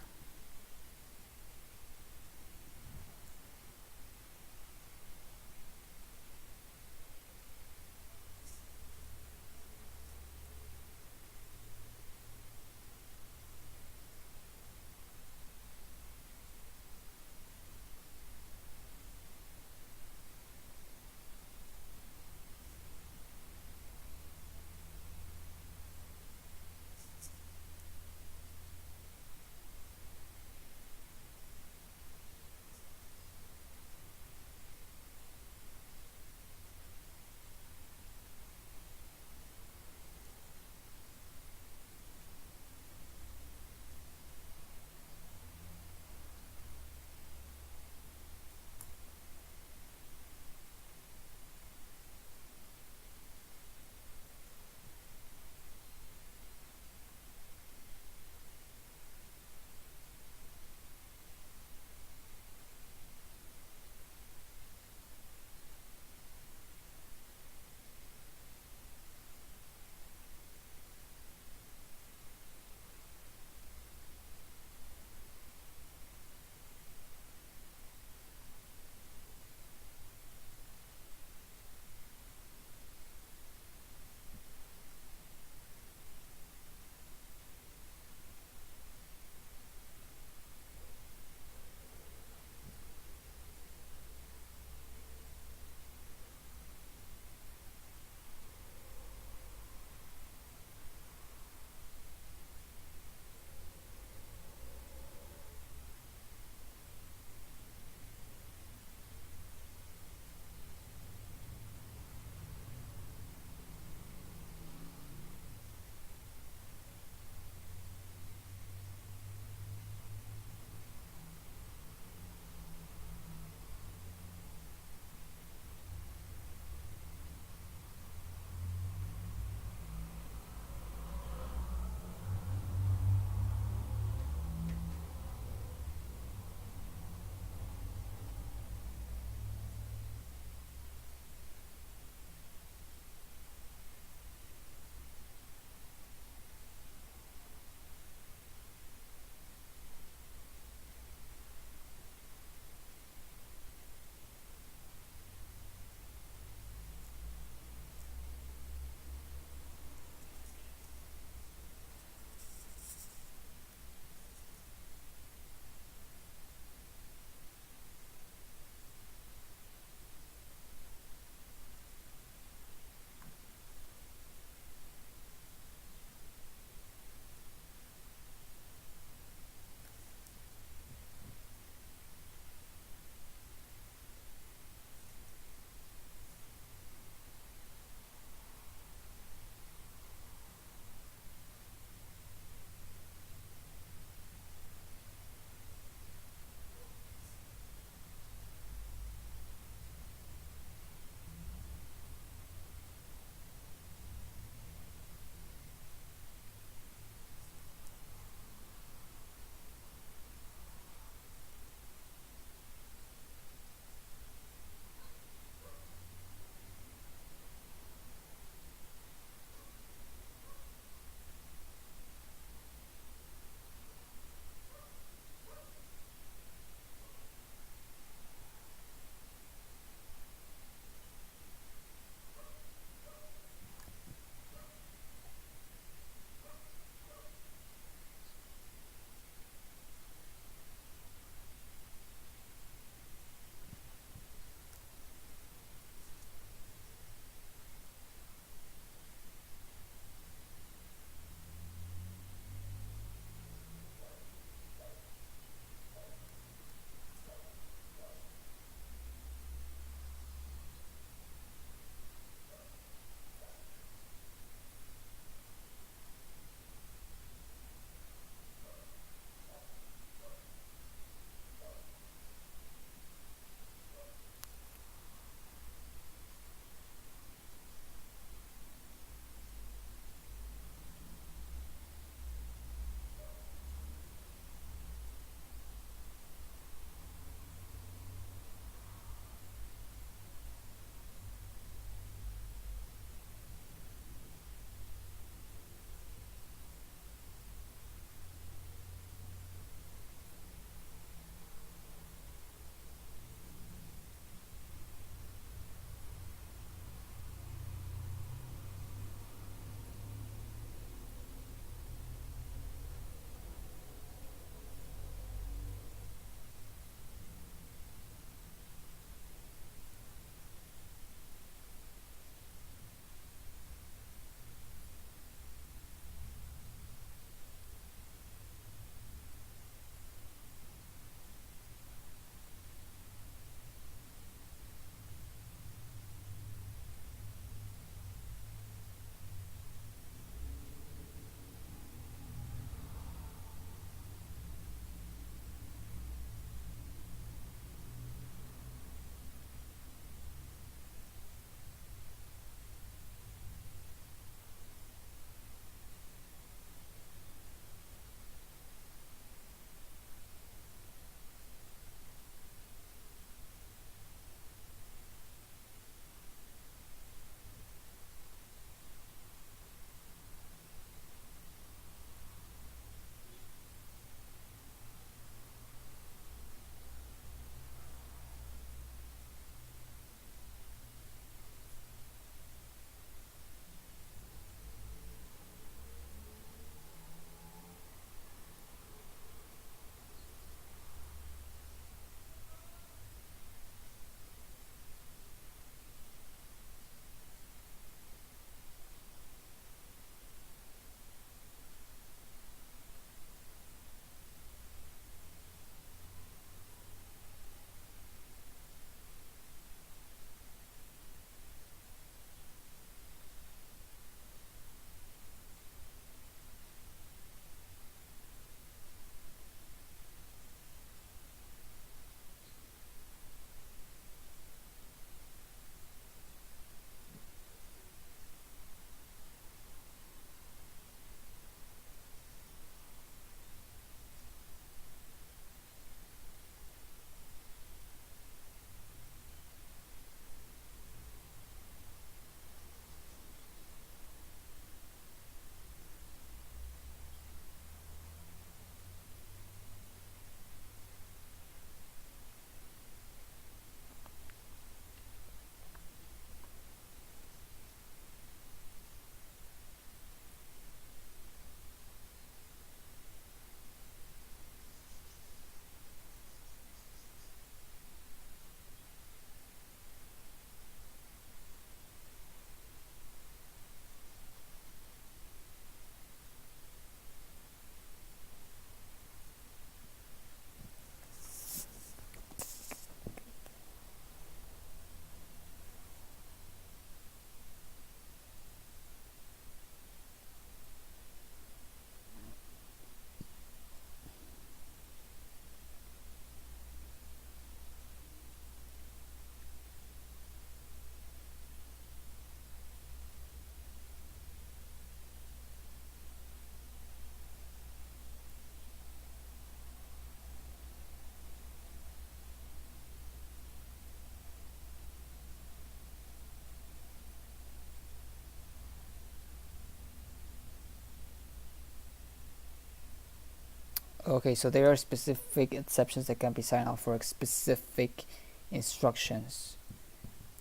Okay, so there are specific exceptions that can be signed off for specific instructions,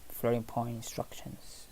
floating point instructions.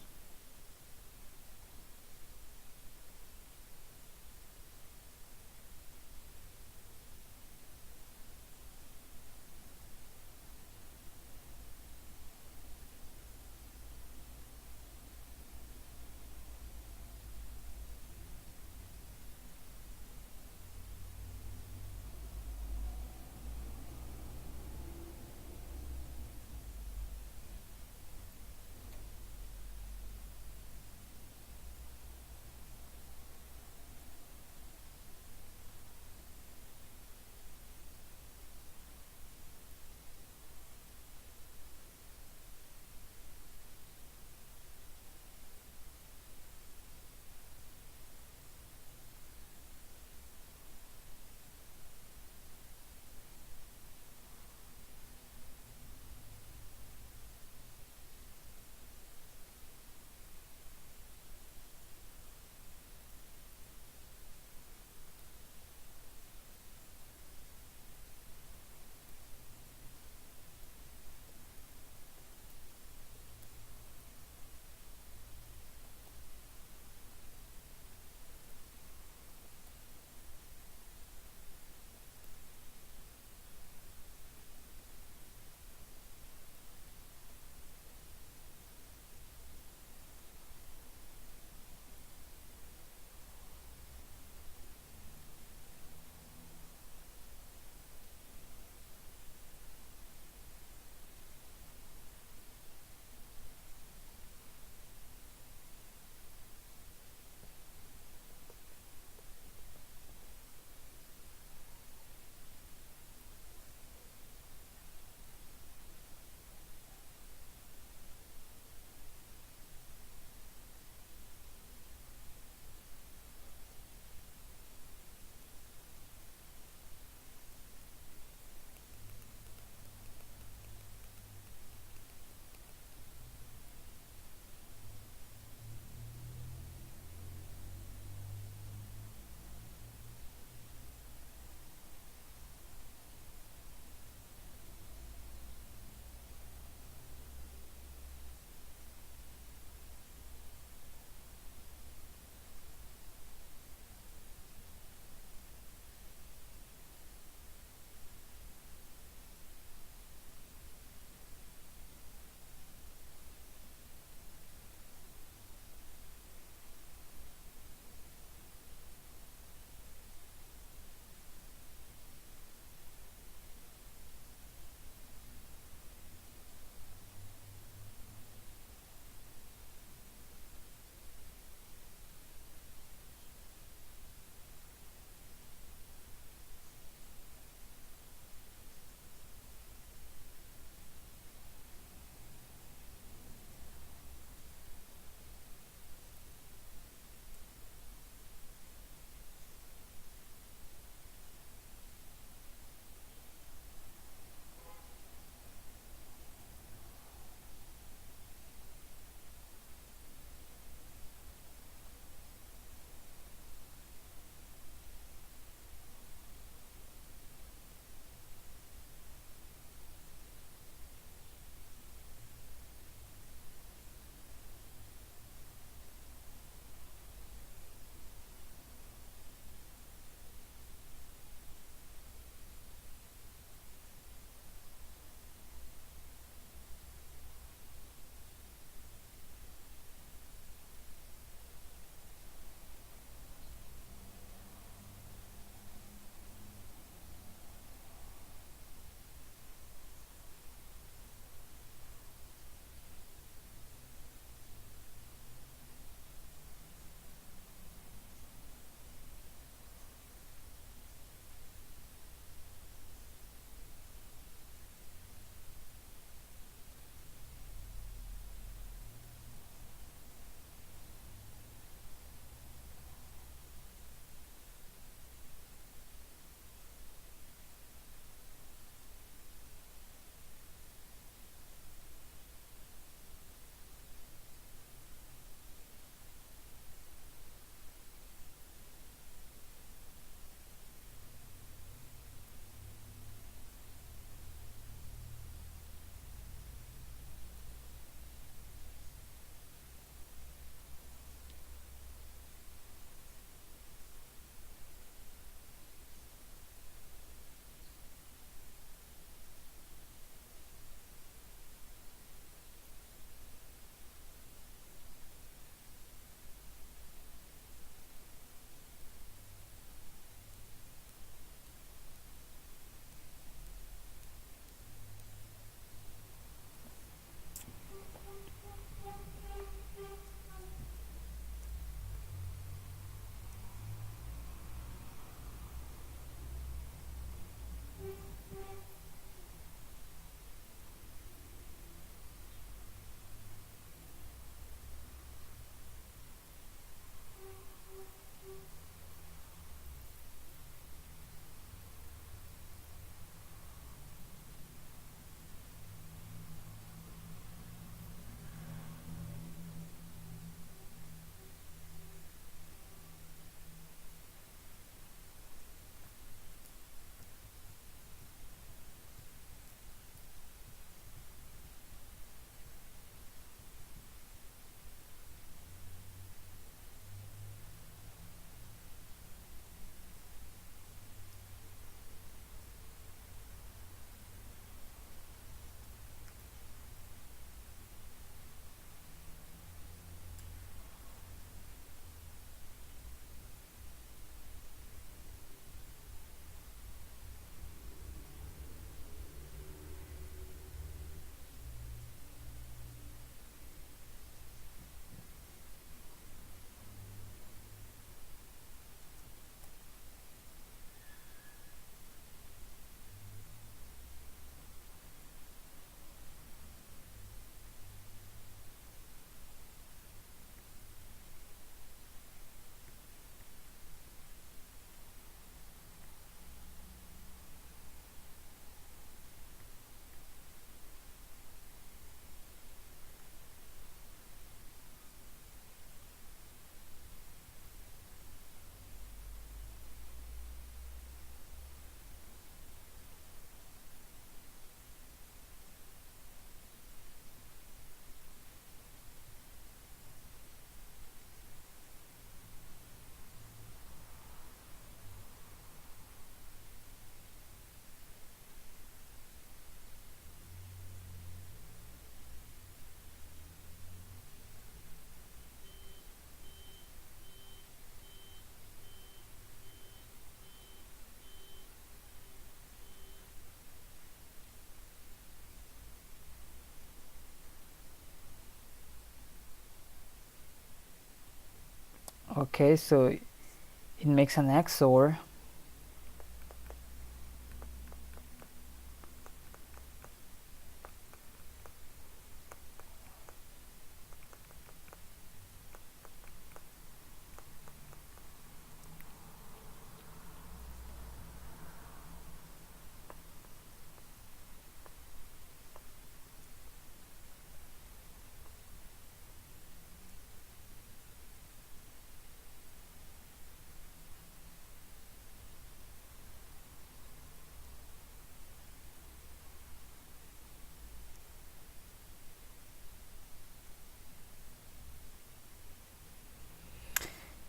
Okay, so it makes an XOR.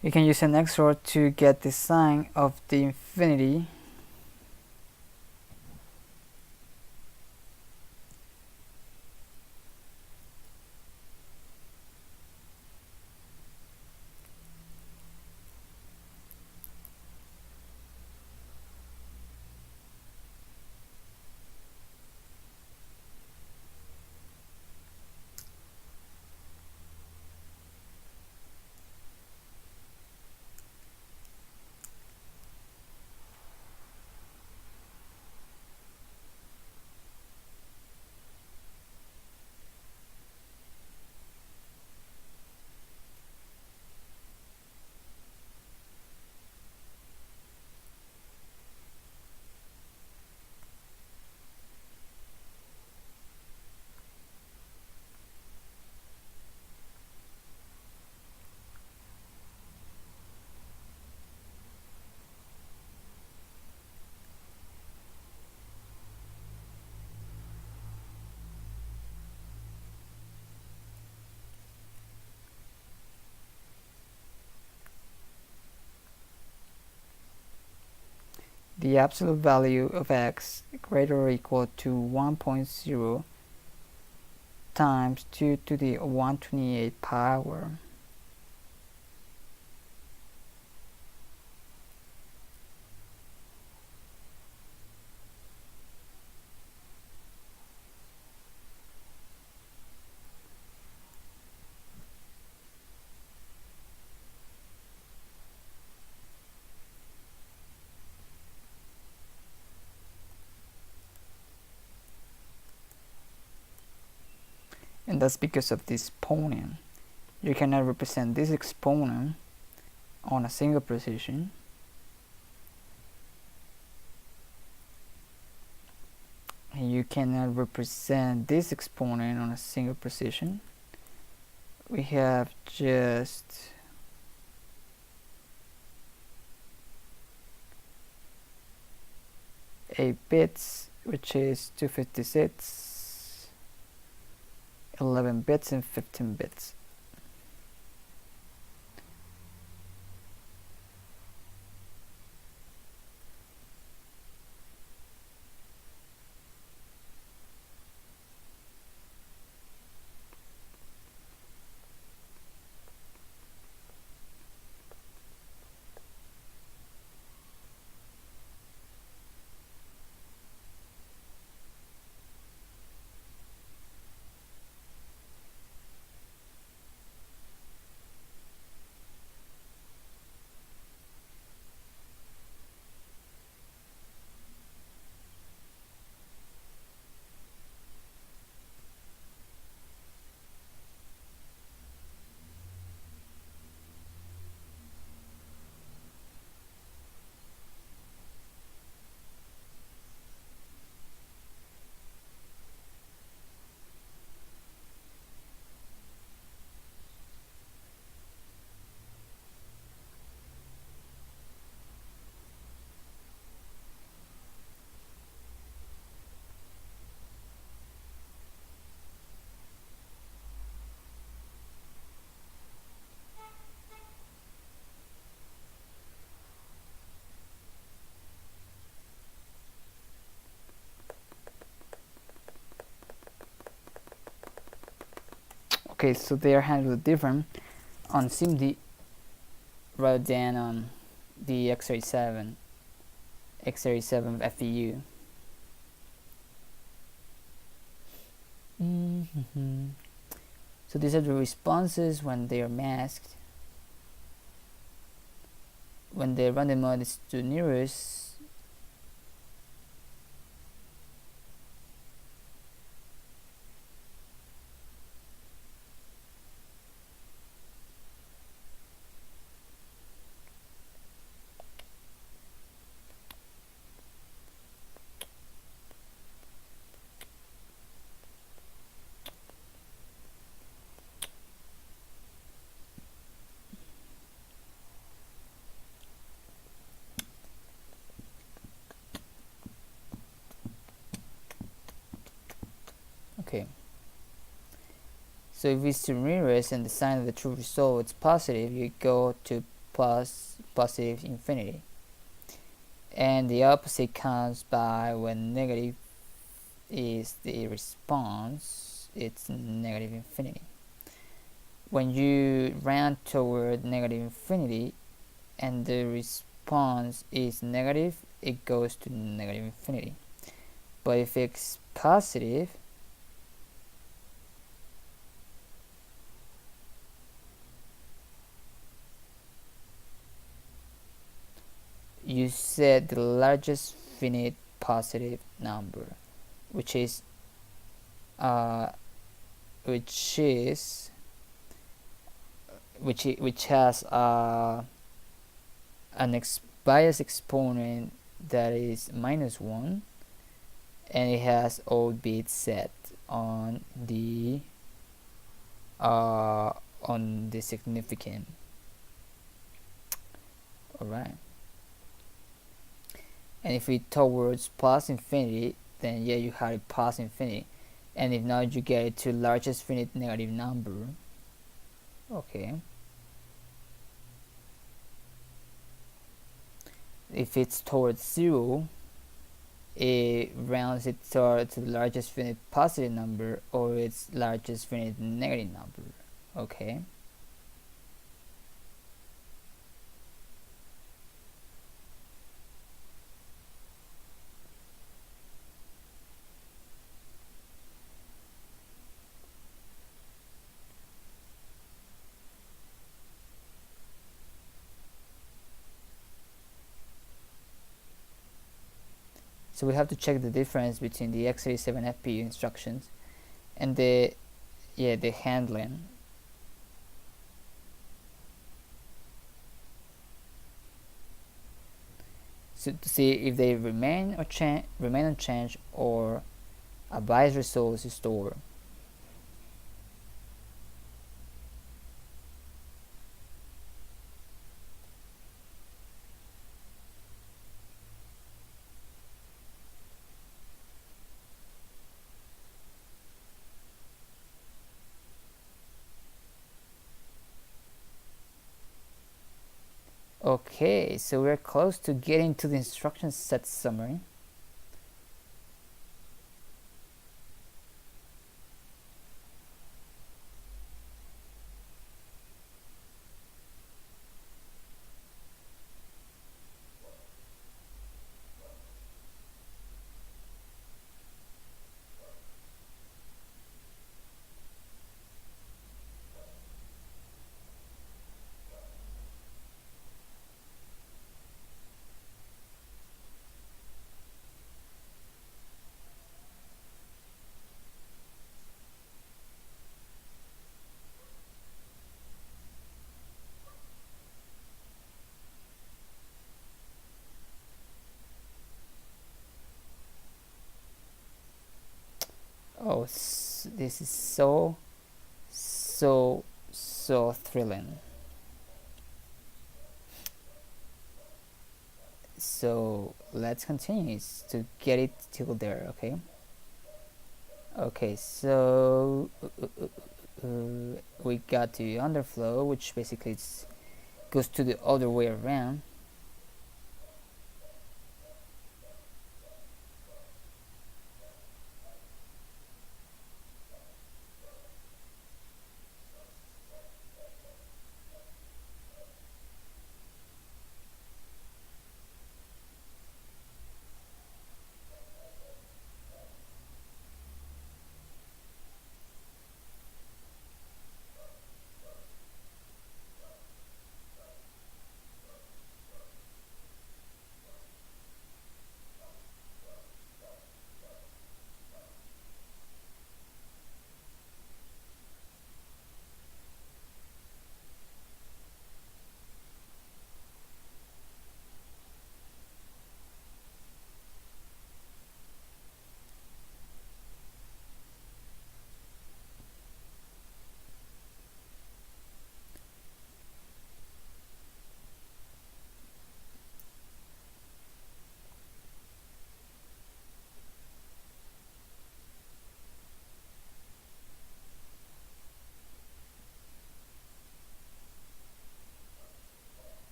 You can use an XOR to get the sign of the infinity. The absolute value of x greater or equal to 1.0 times 2 to the 128 power. And that's because of this exponent. You cannot represent this exponent on a single precision. And you cannot represent this exponent on a single precision. We have just eight bits, which is 256, 11 bits, and 15 bits. Okay, so they are handled different on SIMD rather than on the x37 FEU. So these are the responses when they are masked. when the random mode is to nearest, okay. So if it's to nearest and the sign of the true result is positive, you go to positive infinity. And the opposite comes by when negative is the response, it's negative infinity. When you round toward negative infinity and the response is negative, it goes to negative infinity. But if it's positive, you set the largest finite positive number, which is which has an bias exponent that is -1, and it has all bits set on the significant. Alright, and if we towards plus infinity, then yeah, you have a plus infinity, and if not, you get it to largest finite negative number. Okay, if it's towards 0, it rounds it to the largest finite positive number or its largest finite negative number. Okay, so we have to check the difference between the x87 FPU instructions and the handling. So to see if they remain unchanged or a bias result is stored. Okay, so we're close to getting to the instruction set summary. Oh, this is so thrilling. So let's continue to get it till there. Okay, so we got to underflow, which basically goes to the other way around.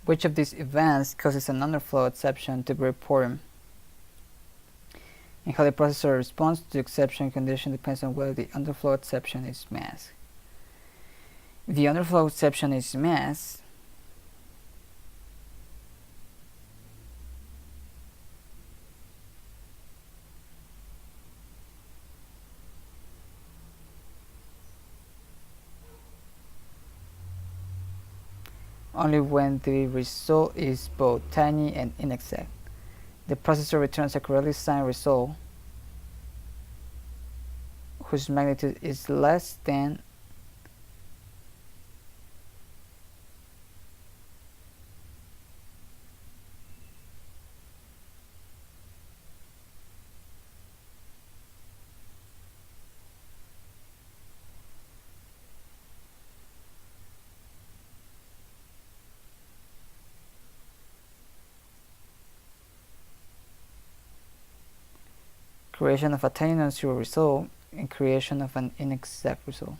Which of these events causes an underflow exception to be reported? And how the processor responds to the exception condition depends on whether the underflow exception is masked. If the underflow exception is masked, only when the result is both tiny and inexact. The processor returns a correctly signed result whose magnitude is less than creation of a tiny non-zero result and creation of an inexact result.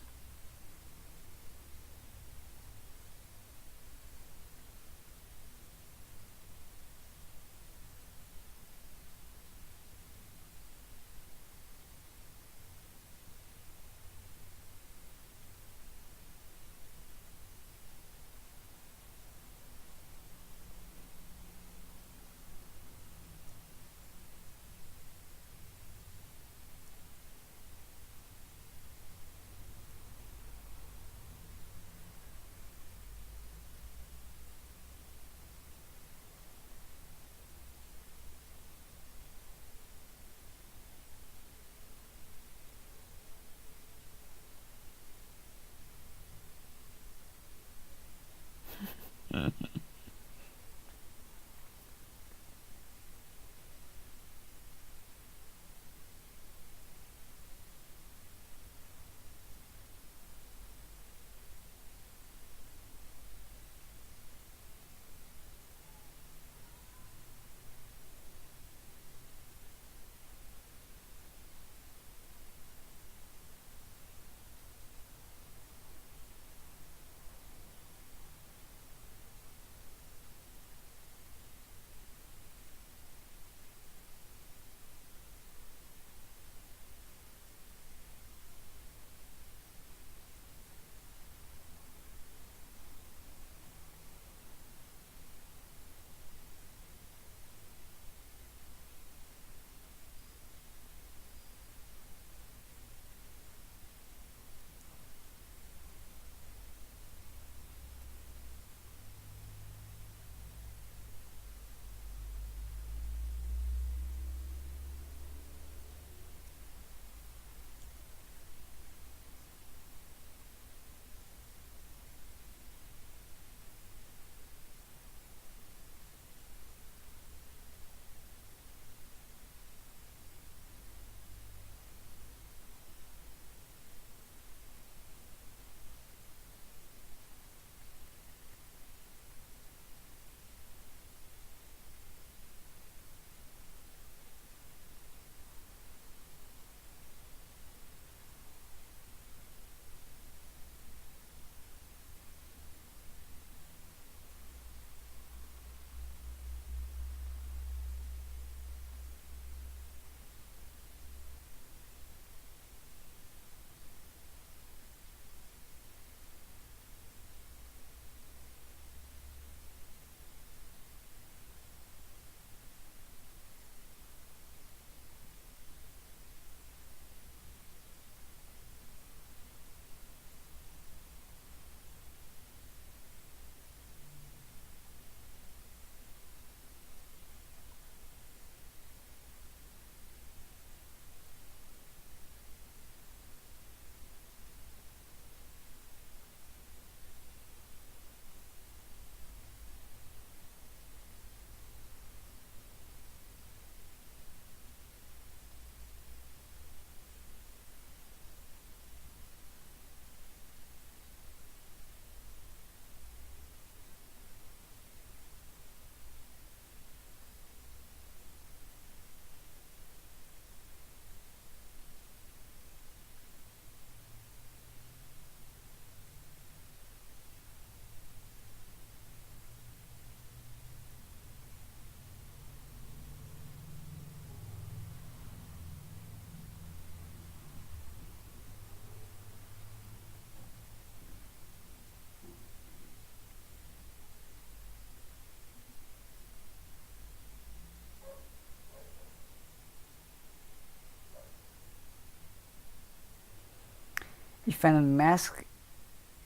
If an unmasked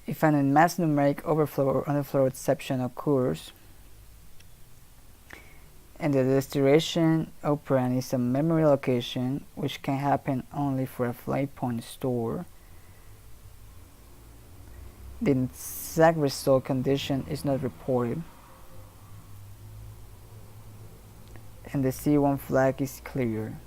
numeric overflow or underflow exception occurs, and the destination operand is a memory location, which can happen only for a flight point store, the exact result condition is not reported, and the C1 flag is clear.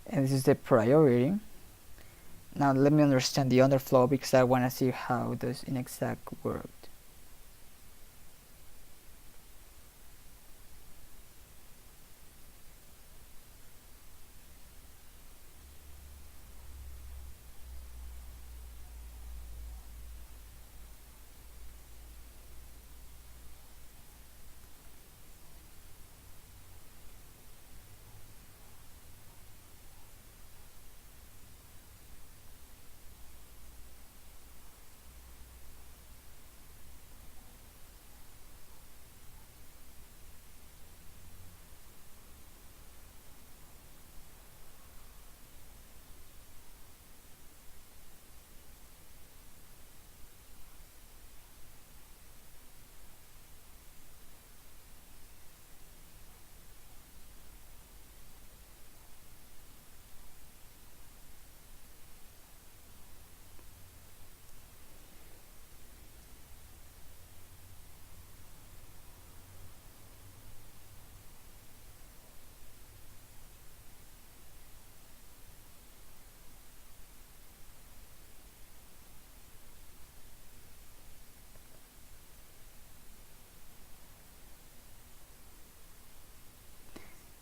And this is the priority. Now let me understand the underflow, because I want to see how this inexact worked.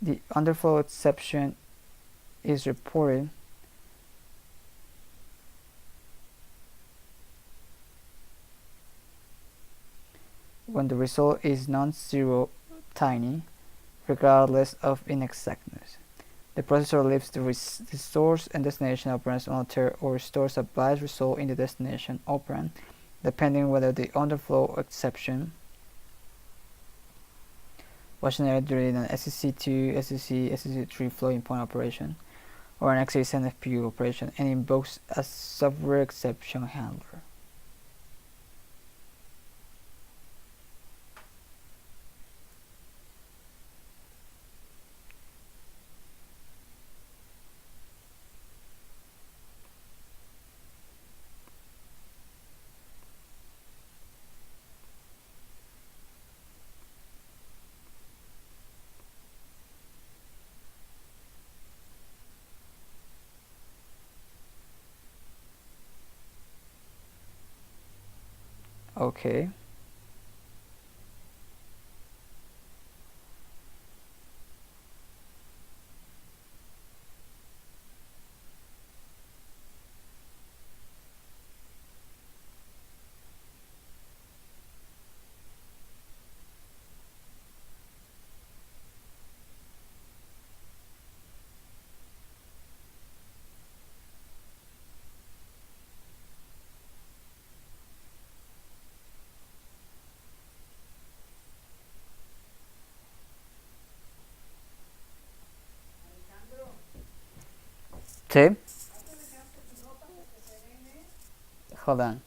The underflow exception is reported when the result is non-zero tiny, regardless of inexactness. The processor leaves the source and destination operands unaltered or stores a biased result in the destination operand, depending whether the underflow exception was generated during an SEC2, SEC, SEC3 floating point operation, or an x87 FPU operation, and invokes a software exception handler. Okay. Sí. Hold on.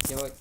Ya voy.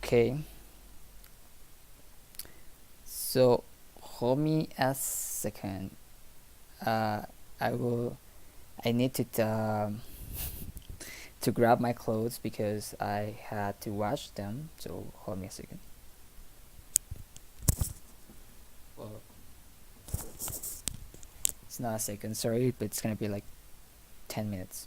Okay, so hold me a second. uh I will, I need to grab my clothes because I had to wash them, so hold me a second. Well, it's not a second, sorry, but it's gonna be like 10 minutes.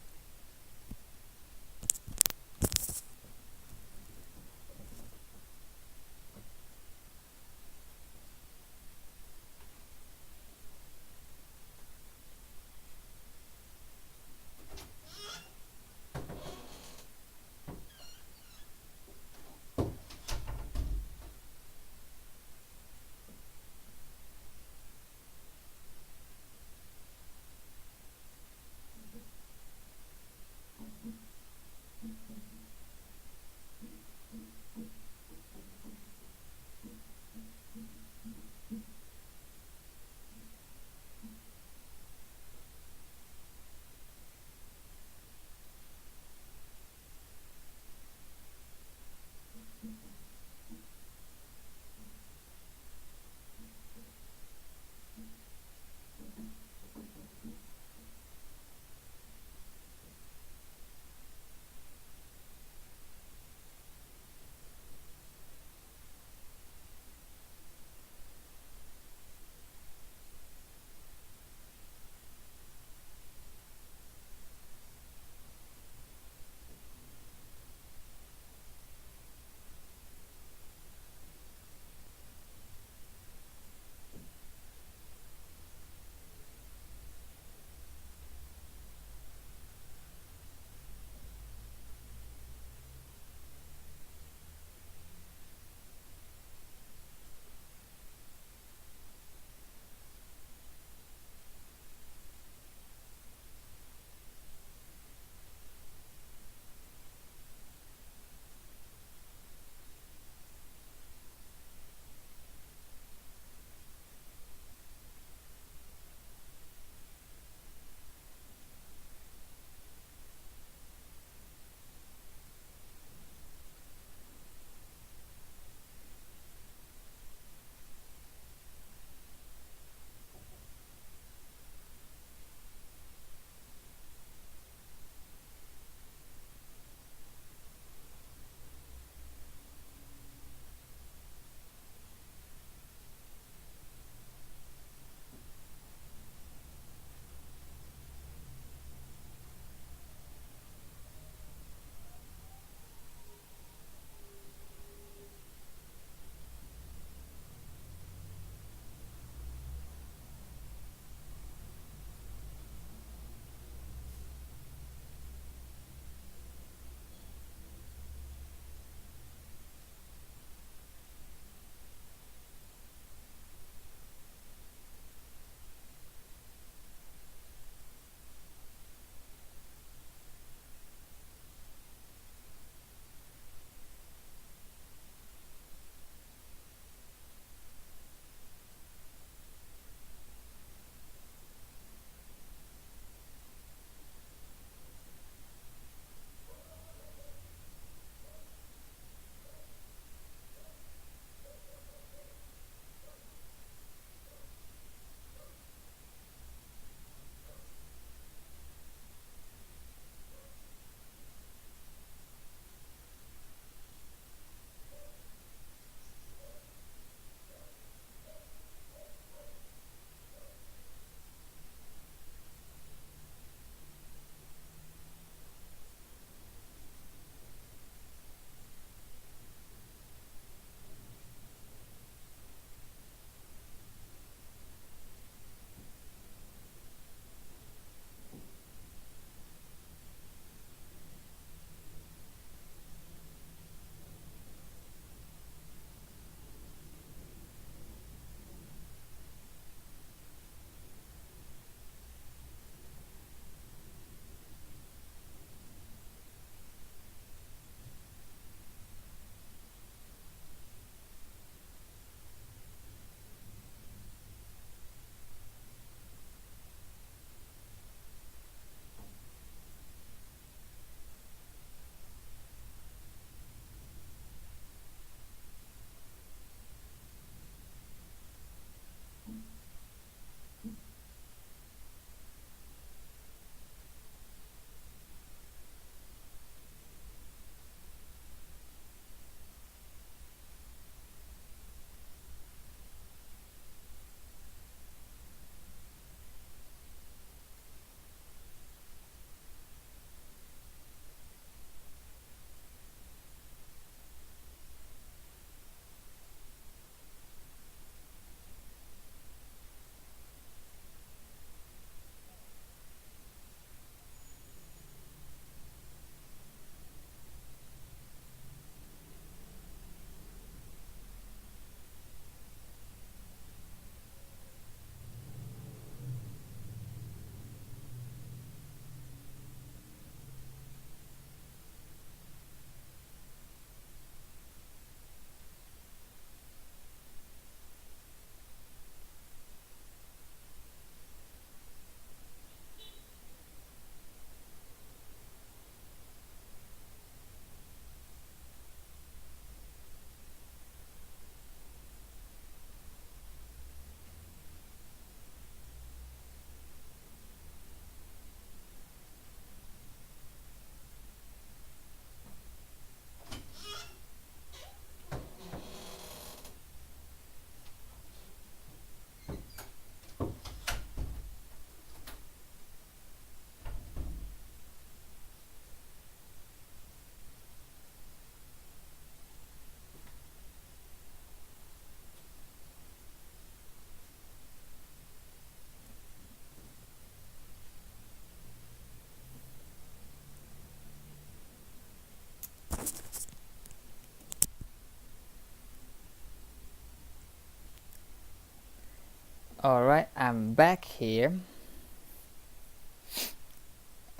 Alright, I'm back here.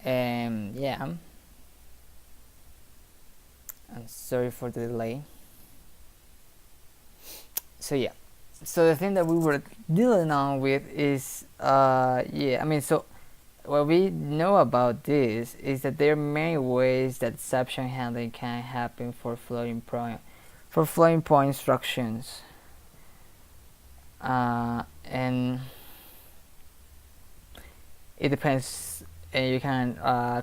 And yeah, I'm sorry for the delay. So yeah, so the thing that we were dealing on with is yeah, I mean, so what we know about this is that there are many ways that exception handling can happen for floating point instructions. And it depends. And you can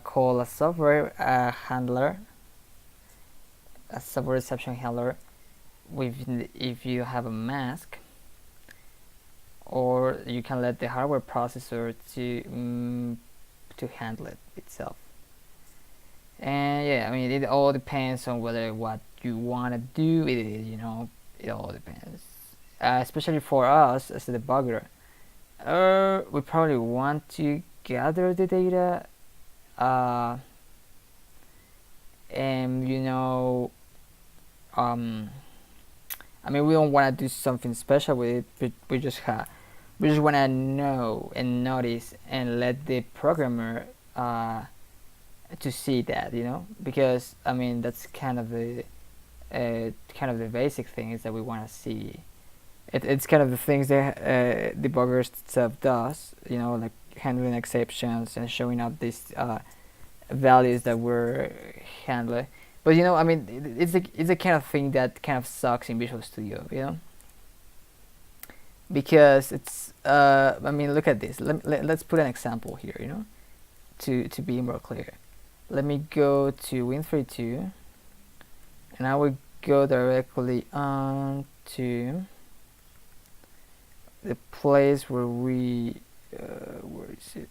call a software handler, a software exception handler, with if you have a mask, or you can let the hardware processor to handle it itself. And yeah, I mean, it all depends on whether what you want to do with it. It all depends. Especially for us as a debugger, we probably want to gather the data, and I mean, we don't want to do something special with it, but we just want to know and notice and let the programmer to see that, because I mean that's kind of the basic things that we want to see. It's kind of the things that debuggers itself does, like handling exceptions and showing up these values that we're handling. But I mean, it's a kind of thing that kind of sucks in Visual Studio, because it's I mean, look at this. Let's put an example here, to be more clear. Let me go to Win32, and I will go directly on to the place where we where is it?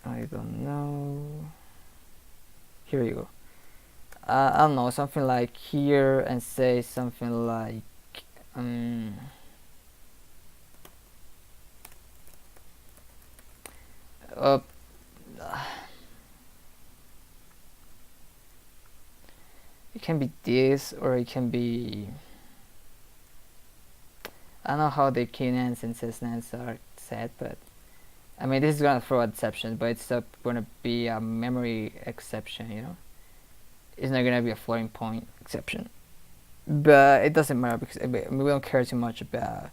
I don't know. Here you go. I don't know, something like here, and say something like uh, it can be this, or it can be, I don't know how the keynets and sysnets are set, but I mean, this is gonna throw an exception, but it's gonna be a memory exception, It's not gonna be a floating point exception. But it doesn't matter, because we don't care too much about,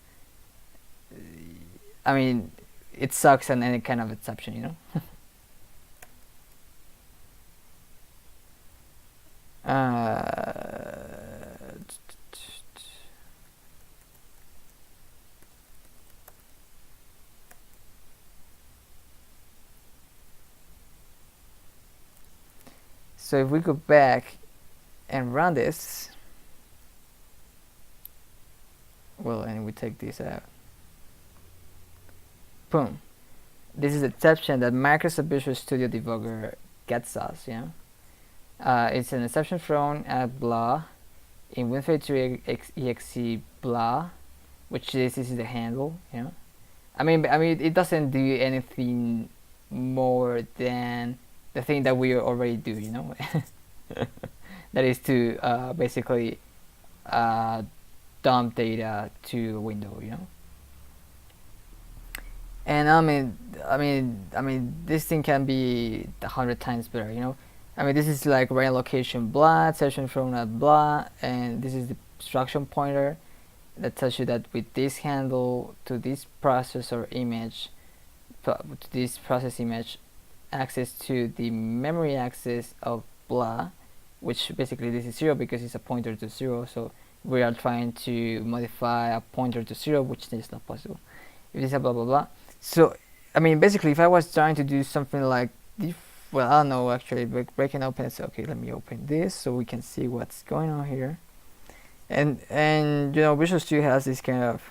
I mean, it sucks on any kind of exception, So if we go back and run this, well, and we take this out, boom, this is the exception that Microsoft Visual Studio Debugger gets us. It's an exception thrown at blah in Win32exe blah, which this is the handle. I mean, it doesn't do anything more than the thing that we already do, that is to basically dump data to a window, And I mean, this thing can be 100 times better, I mean, this is like random location blah, exception from that blah, and this is the instruction pointer that tells you that with this handle to this processor image, to this process image, access to the memory access of blah, which basically this is 0 because it's a pointer to 0, so we are trying to modify a pointer to 0, which is not possible if it's a blah blah blah. So I mean, basically, if I was trying to do something like this, well, I don't know, actually, but breaking open, so okay, let me open this so we can see what's going on here. And Visual Studio has this kind of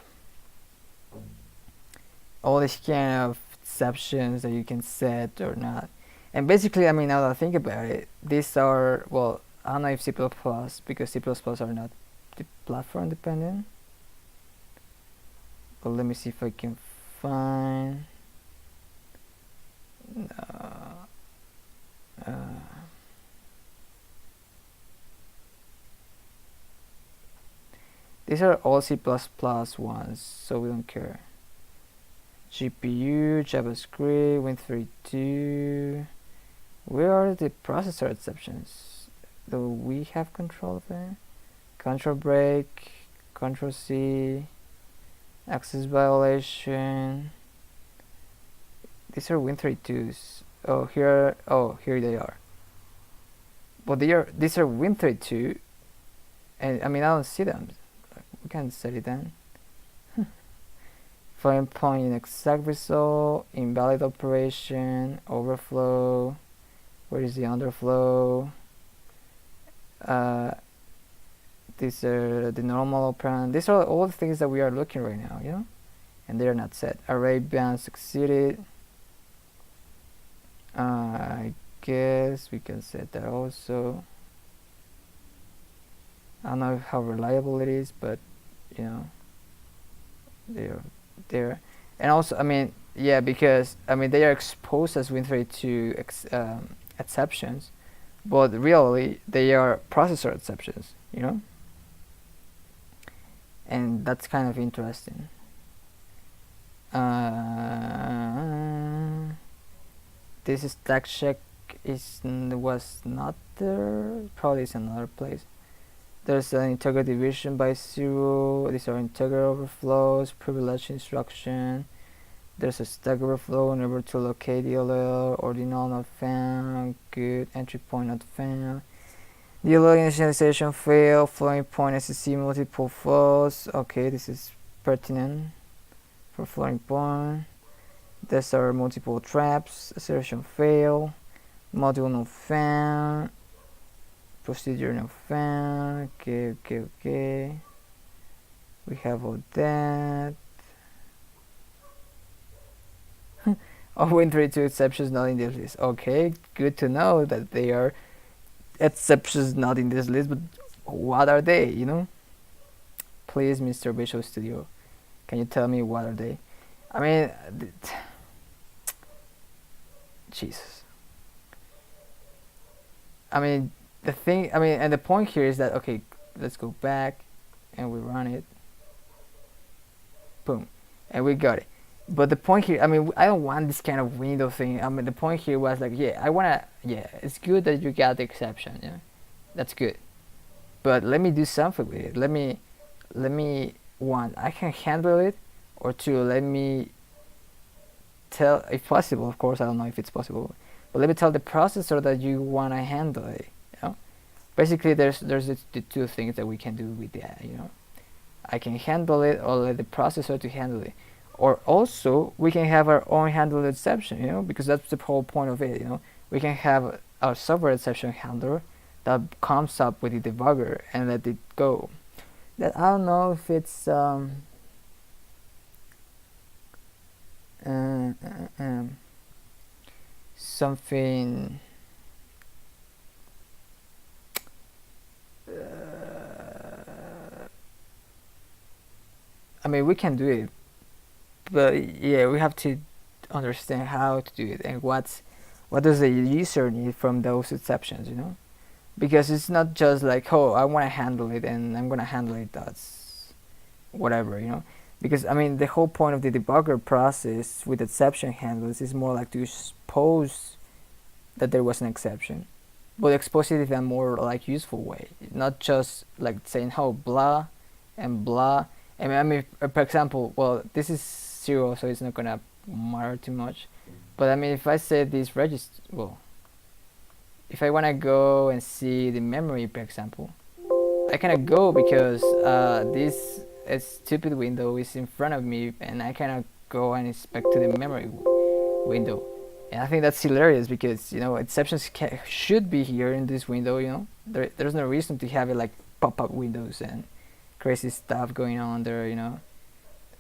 all these kind of exceptions that you can set or not. And basically, I mean, now that I think about it, these are, well, I don't know if C++, because C++ are not platform dependent. But let me see if I can find uh, these are all C++ ones, so we don't care. GPU, JavaScript, Win32. Where are the processor exceptions? Do we have control of them? Control break, Control C, access violation. These are Win32s. Here they are. But these are Win32, and I mean I don't see them. We can set it then. Floating point inexact result, invalid operation, overflow. Where is the underflow? These are the normal operand. These are all the things that we are looking right now, you know, and they are not set. Array bound succeeded. I guess we can set that also. I don't know how reliable it is, but you know, they're there. And also, I mean, yeah, because I mean they are exposed as Win32 exceptions, but really they are processor exceptions, you know, and that's kind of interesting. This stack check was not there. Probably is another place. There's an integral division by 0. These are integral overflows, privileged instruction. There's a stack overflow, never to locate DLL, ordinal not found, good, entry point not found. DLL initialization fail, flowing point SSC multiple flows. Okay, this is pertinent for flowing point. There's our multiple traps, assertion fail, module not found, procedure not found. Okay. We have all that. Oh, Win32 exceptions not in this list. Okay, good to know that they are exceptions not in this list, but what are they, you know? Please, Mr. Visual Studio, can you tell me what are they? I mean, Jesus. I mean, and the point here is that, okay, let's go back and we run it. Boom. And we got it. But the point here, I mean, I don't want this kind of window thing. I mean, the point here was like, it's good that you got the exception, yeah, that's good. But let me do something with it. Let me, one, I can handle it, or two, let me tell, if possible, of course, I don't know if it's possible, but let me tell the processor that you want to handle it, you know. Basically, there's the two things that we can do with that, you know. I can handle it, or let the processor to handle it. Or also, we can have our own handled exception, you know, because that's the whole point of it, you know. We can have our software exception handler that comes up with the debugger and let it go. That I don't know if it's something I mean, we can do it, but yeah, we have to understand how to do it and what does the user need from those exceptions, you know, because it's not just like, oh, I want to handle it and I'm gonna handle it, that's whatever, you know, because I mean the whole point of the debugger process with exception handlers is more like to expose that there was an exception, but expose it in a more like useful way, not just like saying, oh, blah and blah. I mean, for example, well, this is 0, so it's not gonna matter too much. But I mean, if I say this register, well, if I wanna go and see the memory, for example, I cannot go because this stupid window is in front of me, and I cannot go and inspect to the memory window. And I think that's hilarious because, you know, exceptions should be here in this window. You know, there's no reason to have it like pop-up windows and crazy stuff going on there, you know.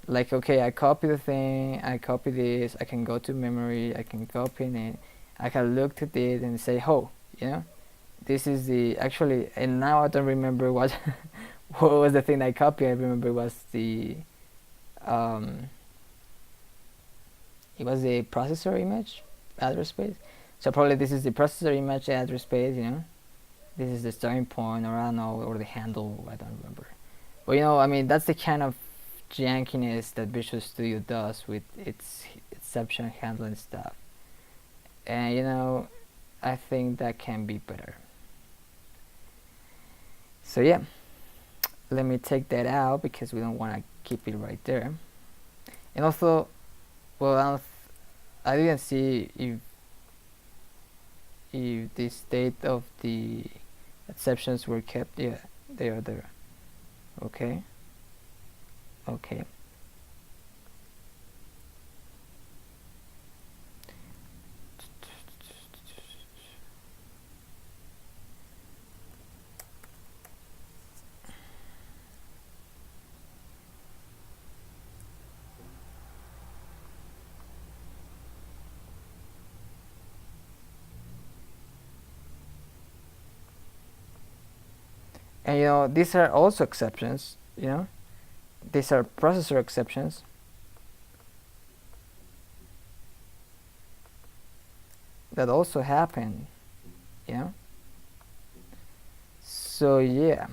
Like, okay, I copy the thing, I copy this, I can go to memory, I can copy it, I can look at it and say, oh, you know, this is the actually, and now I don't remember what what was the thing I copied. I remember it was the it was the processor image, address space. So probably this is the processor image address space, this is the starting point, or I don't know, or the handle, I don't remember. But I mean, that's the kind of jankiness that Visual Studio does with its exception handling stuff. And I think that can be better. So yeah, let me take that out because we don't want to keep it right there. And also, well, I didn't see if the state of the exceptions were kept. Yeah, they are there. Okay. And these are also exceptions. These are processor exceptions. That also happen. So yeah.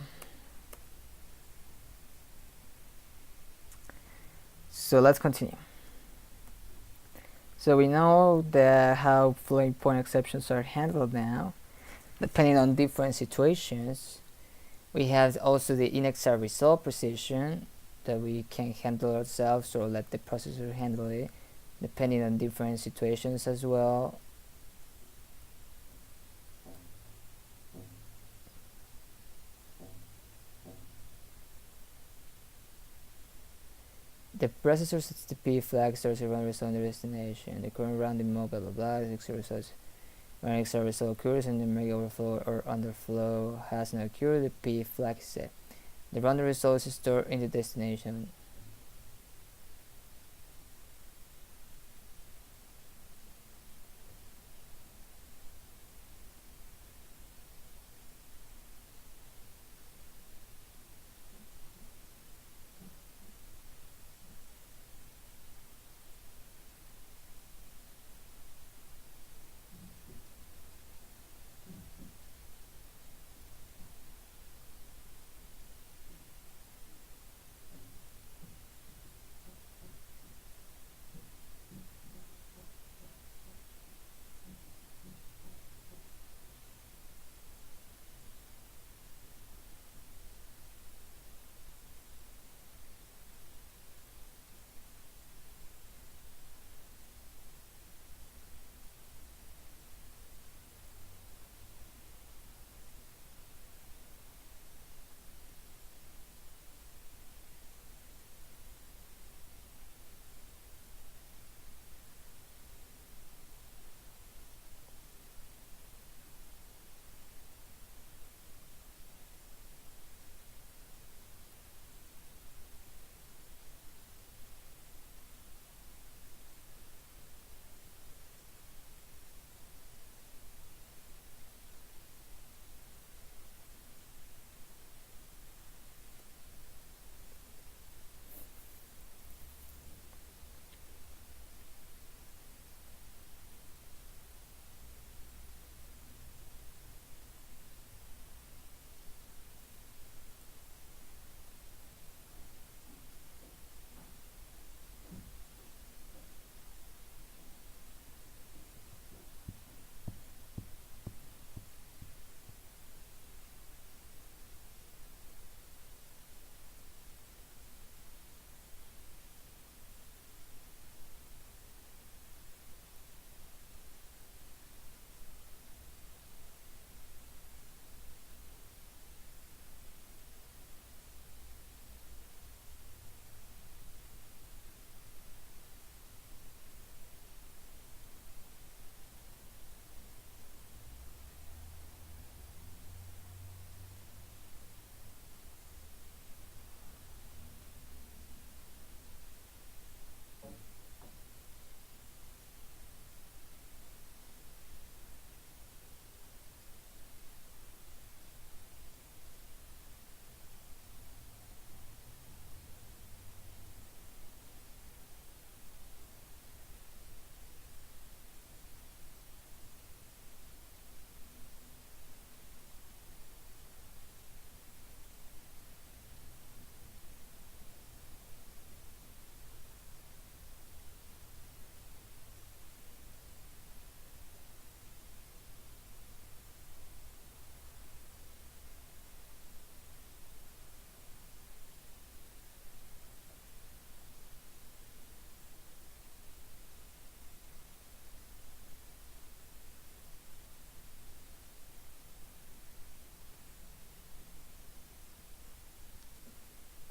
So let's continue. So we know how floating point exceptions are handled now, depending on different situations. We have also the inexact result precision that we can handle ourselves or let the processor handle it, depending on different situations as well. The processor sets the P flag, starts a run result on the destination. The current rounding mode, blah blah blah. The extra results when extra result occurs and the mega overflow or underflow has not occurred, the P flag is set. The random result is stored in the destination.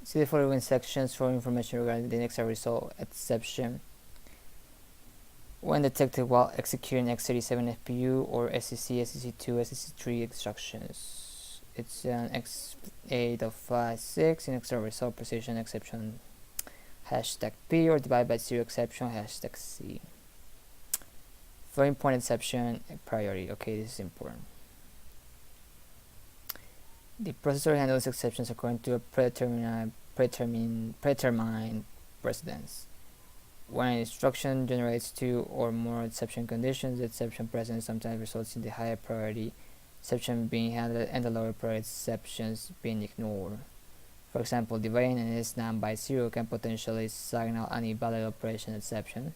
See the following sections for information regarding the next result exception. When detected while executing x37 FPU or SEC, SEC2, SEC3 instructions. It's an X8.56 in extra result precision exception hashtag P or divide by 0 exception hashtag C. Floating point exception priority. Okay, this is important. The processor handles exceptions according to a predetermined precedence. When an instruction generates two or more exception conditions, the exception present sometimes results in the higher priority exception being handled and the lower priority exceptions being ignored. For example, dividing an SNAM by 0 can potentially signal an invalid operation exception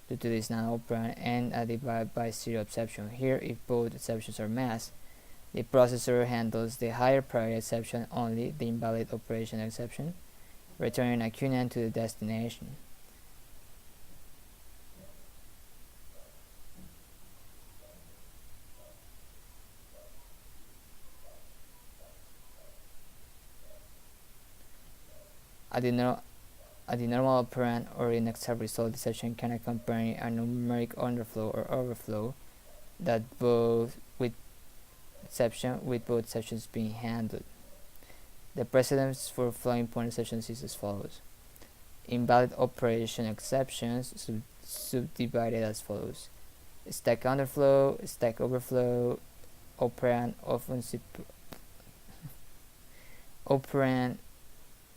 due to this non-operand and a divide by 0 exception. Here, if both exceptions are masked, the processor handles the higher priority exception only, the invalid operation exception, returning a QNAND to the destination. At the normal operand or inexact result exception can accompany a numeric underflow or overflow that both with both exceptions being handled. The precedence for floating point exceptions is as follows. Invalid operation exceptions subdivided as follows. Stack underflow, stack overflow, operand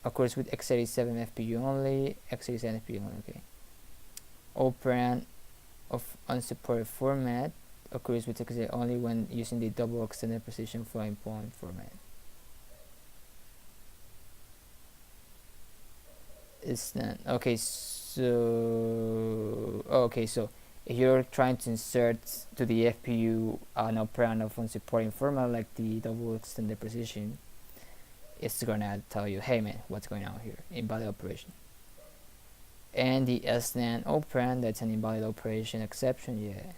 occurs with x87 FPU only, x87 FPU only, okay. Operand of unsupported format occurs with x87 only when using the double extended precision floating point format. It's not okay. So if you're trying to insert to the FPU an operand of unsupported format like the double extended precision, it's gonna tell you, hey man, what's going on here? Invalid operation. And the SNAN operand, that's an invalid operation exception, yeah.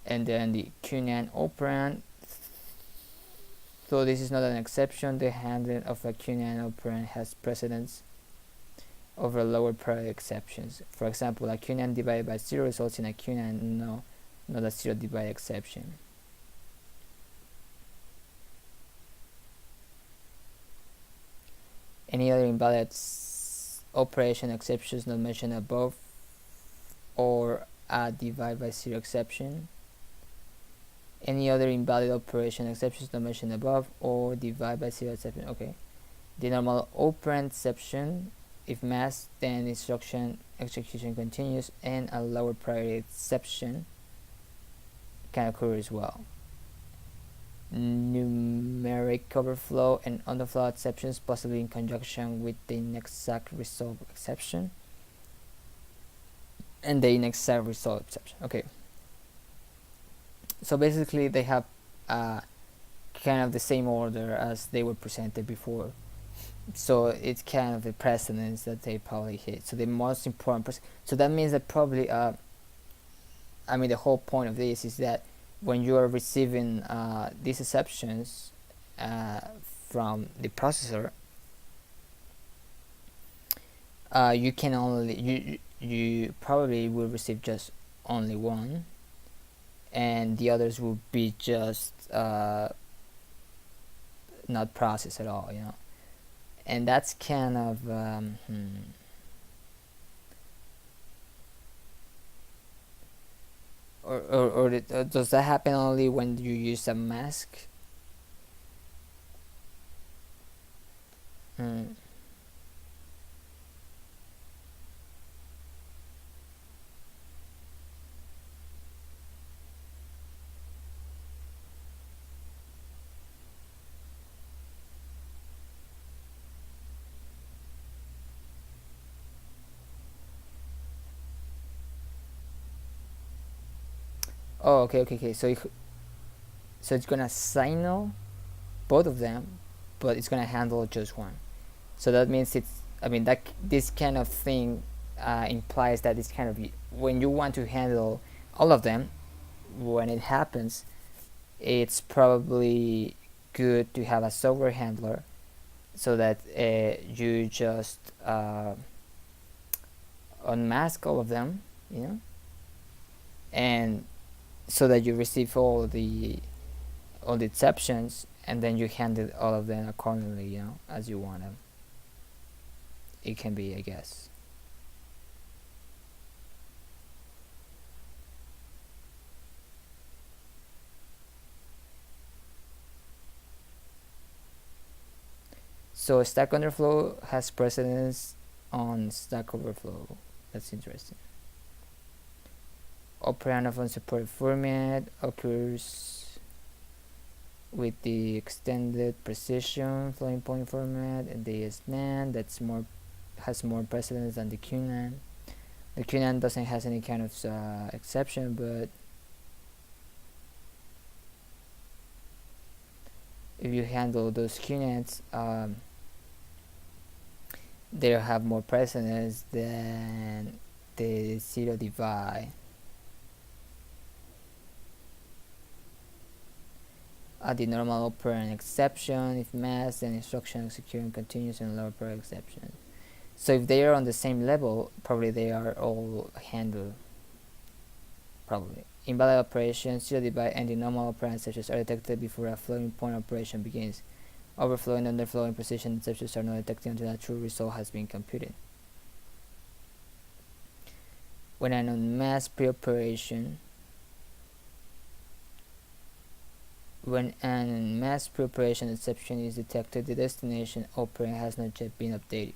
And then the QNAND operand, so this is not an exception. The handling of a QNAND operand has precedence over lower priority exceptions. For example, a QNAND divided by 0 results in a QNAND no, not a 0 divided exception. Any other invalid operation exceptions not mentioned above, or a divide by 0 exception. Any other invalid operation exceptions not mentioned above, or divide by 0 exception. Okay. The normal operand exception, if masked, then instruction execution continues, and a lower priority exception can occur as well. Numeric overflow and underflow exceptions, possibly in conjunction with the inexact result exception and the inexact result exception. Okay, so basically they have kind of the same order as they were presented before, so it's kind of the precedence that they probably hit. So the most important so that means that probably I mean, the whole point of this is that when you are receiving these exceptions from the processor, you can only you probably will receive just only one, and the others will be just not processed at all, you know. And that's kind of or does that happen only when you use a mask? Oh, okay. So it's gonna signal both of them, but it's gonna handle just one. So that means that this kind of thing implies that it's kind of, when you want to handle all of them, when it happens, it's probably good to have a software handler so that you just unmask all of them, you know, and so that you receive all the exceptions, and then you handle all of them accordingly, you know, as you want them. It can be, I guess. So Stack Overflow has precedence on Stack Overflow. That's interesting. Operand of unsupported format occurs with the extended precision floating point format and the SNAN has more precedence than the QNAN. The QNAN doesn't has any kind of exception, but if you handle those QNANs, they have more precedence than the zero divide. The normal operand exception if masked and instruction execution continues in lower operand exception. So if they are on the same level, probably they are all handled. Probably. Invalid operations, zero divide, and the normal operand exceptions are detected before a floating point operation begins. Overflowing and underflowing precision exceptions are not detected until a true result has been computed. When an unmasked preoperation exception is detected, the destination operand has not yet been updated.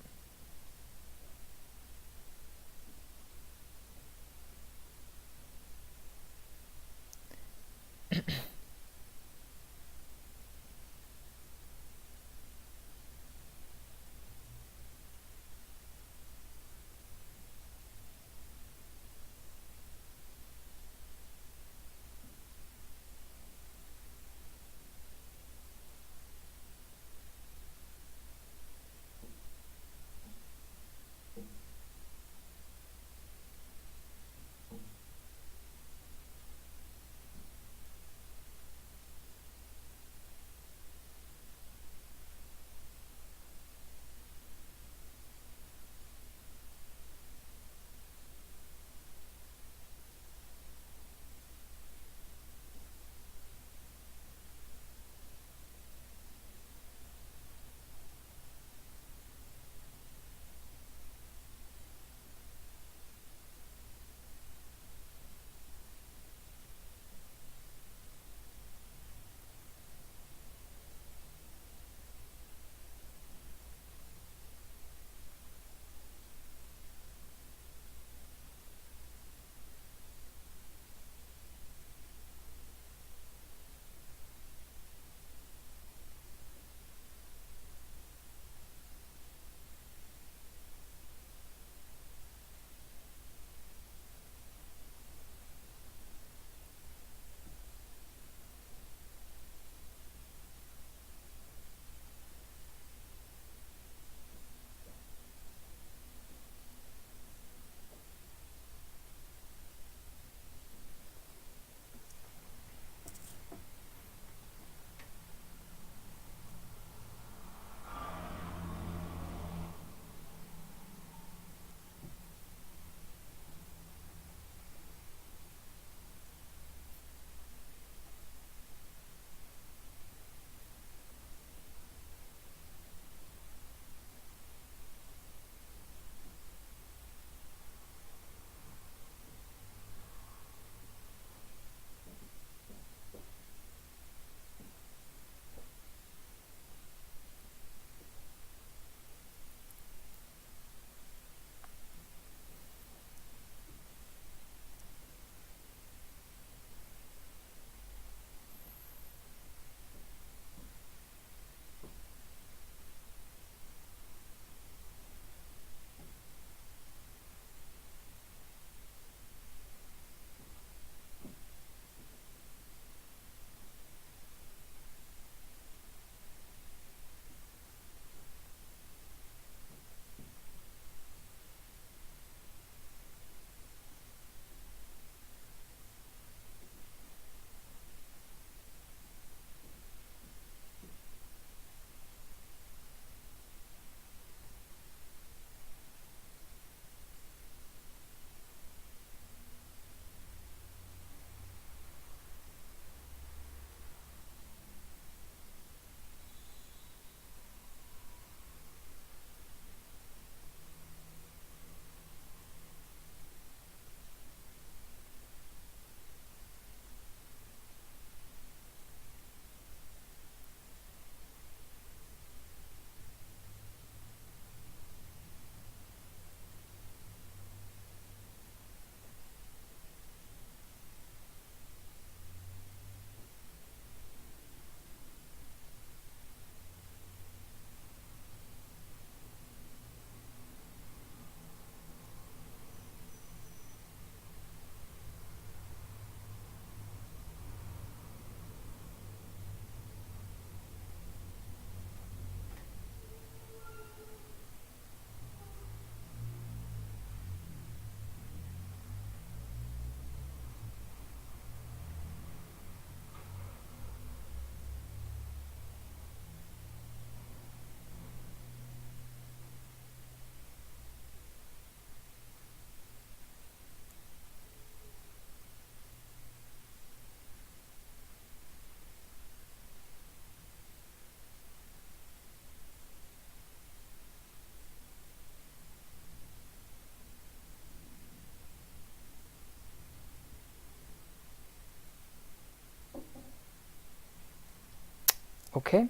Okay,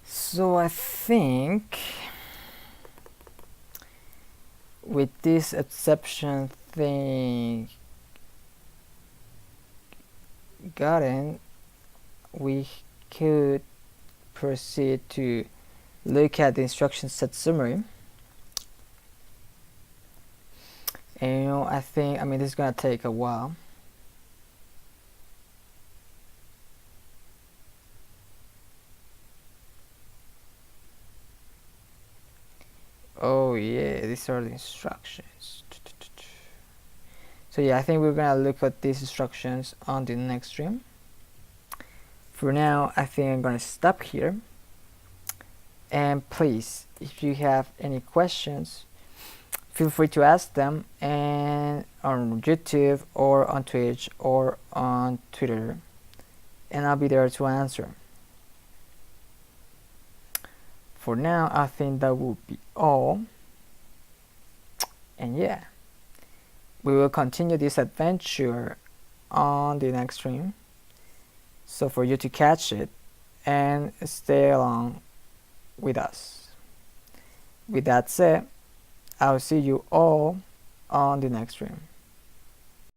so I think with this exception thing gotten, we could proceed to look at the instruction set summary. And I think, this is gonna take a while. Oh yeah, these are the instructions. So yeah, I think we're gonna look at these instructions on the next stream. For now, I think I'm gonna stop here. And please, if you have any questions, feel free to ask them and on YouTube or on Twitch or on Twitter, and I'll be there to answer. For now, I think that will be all. And yeah, we will continue this adventure on the next stream. So for you to catch it and stay along with us. With that said, I'll see you all on the next stream.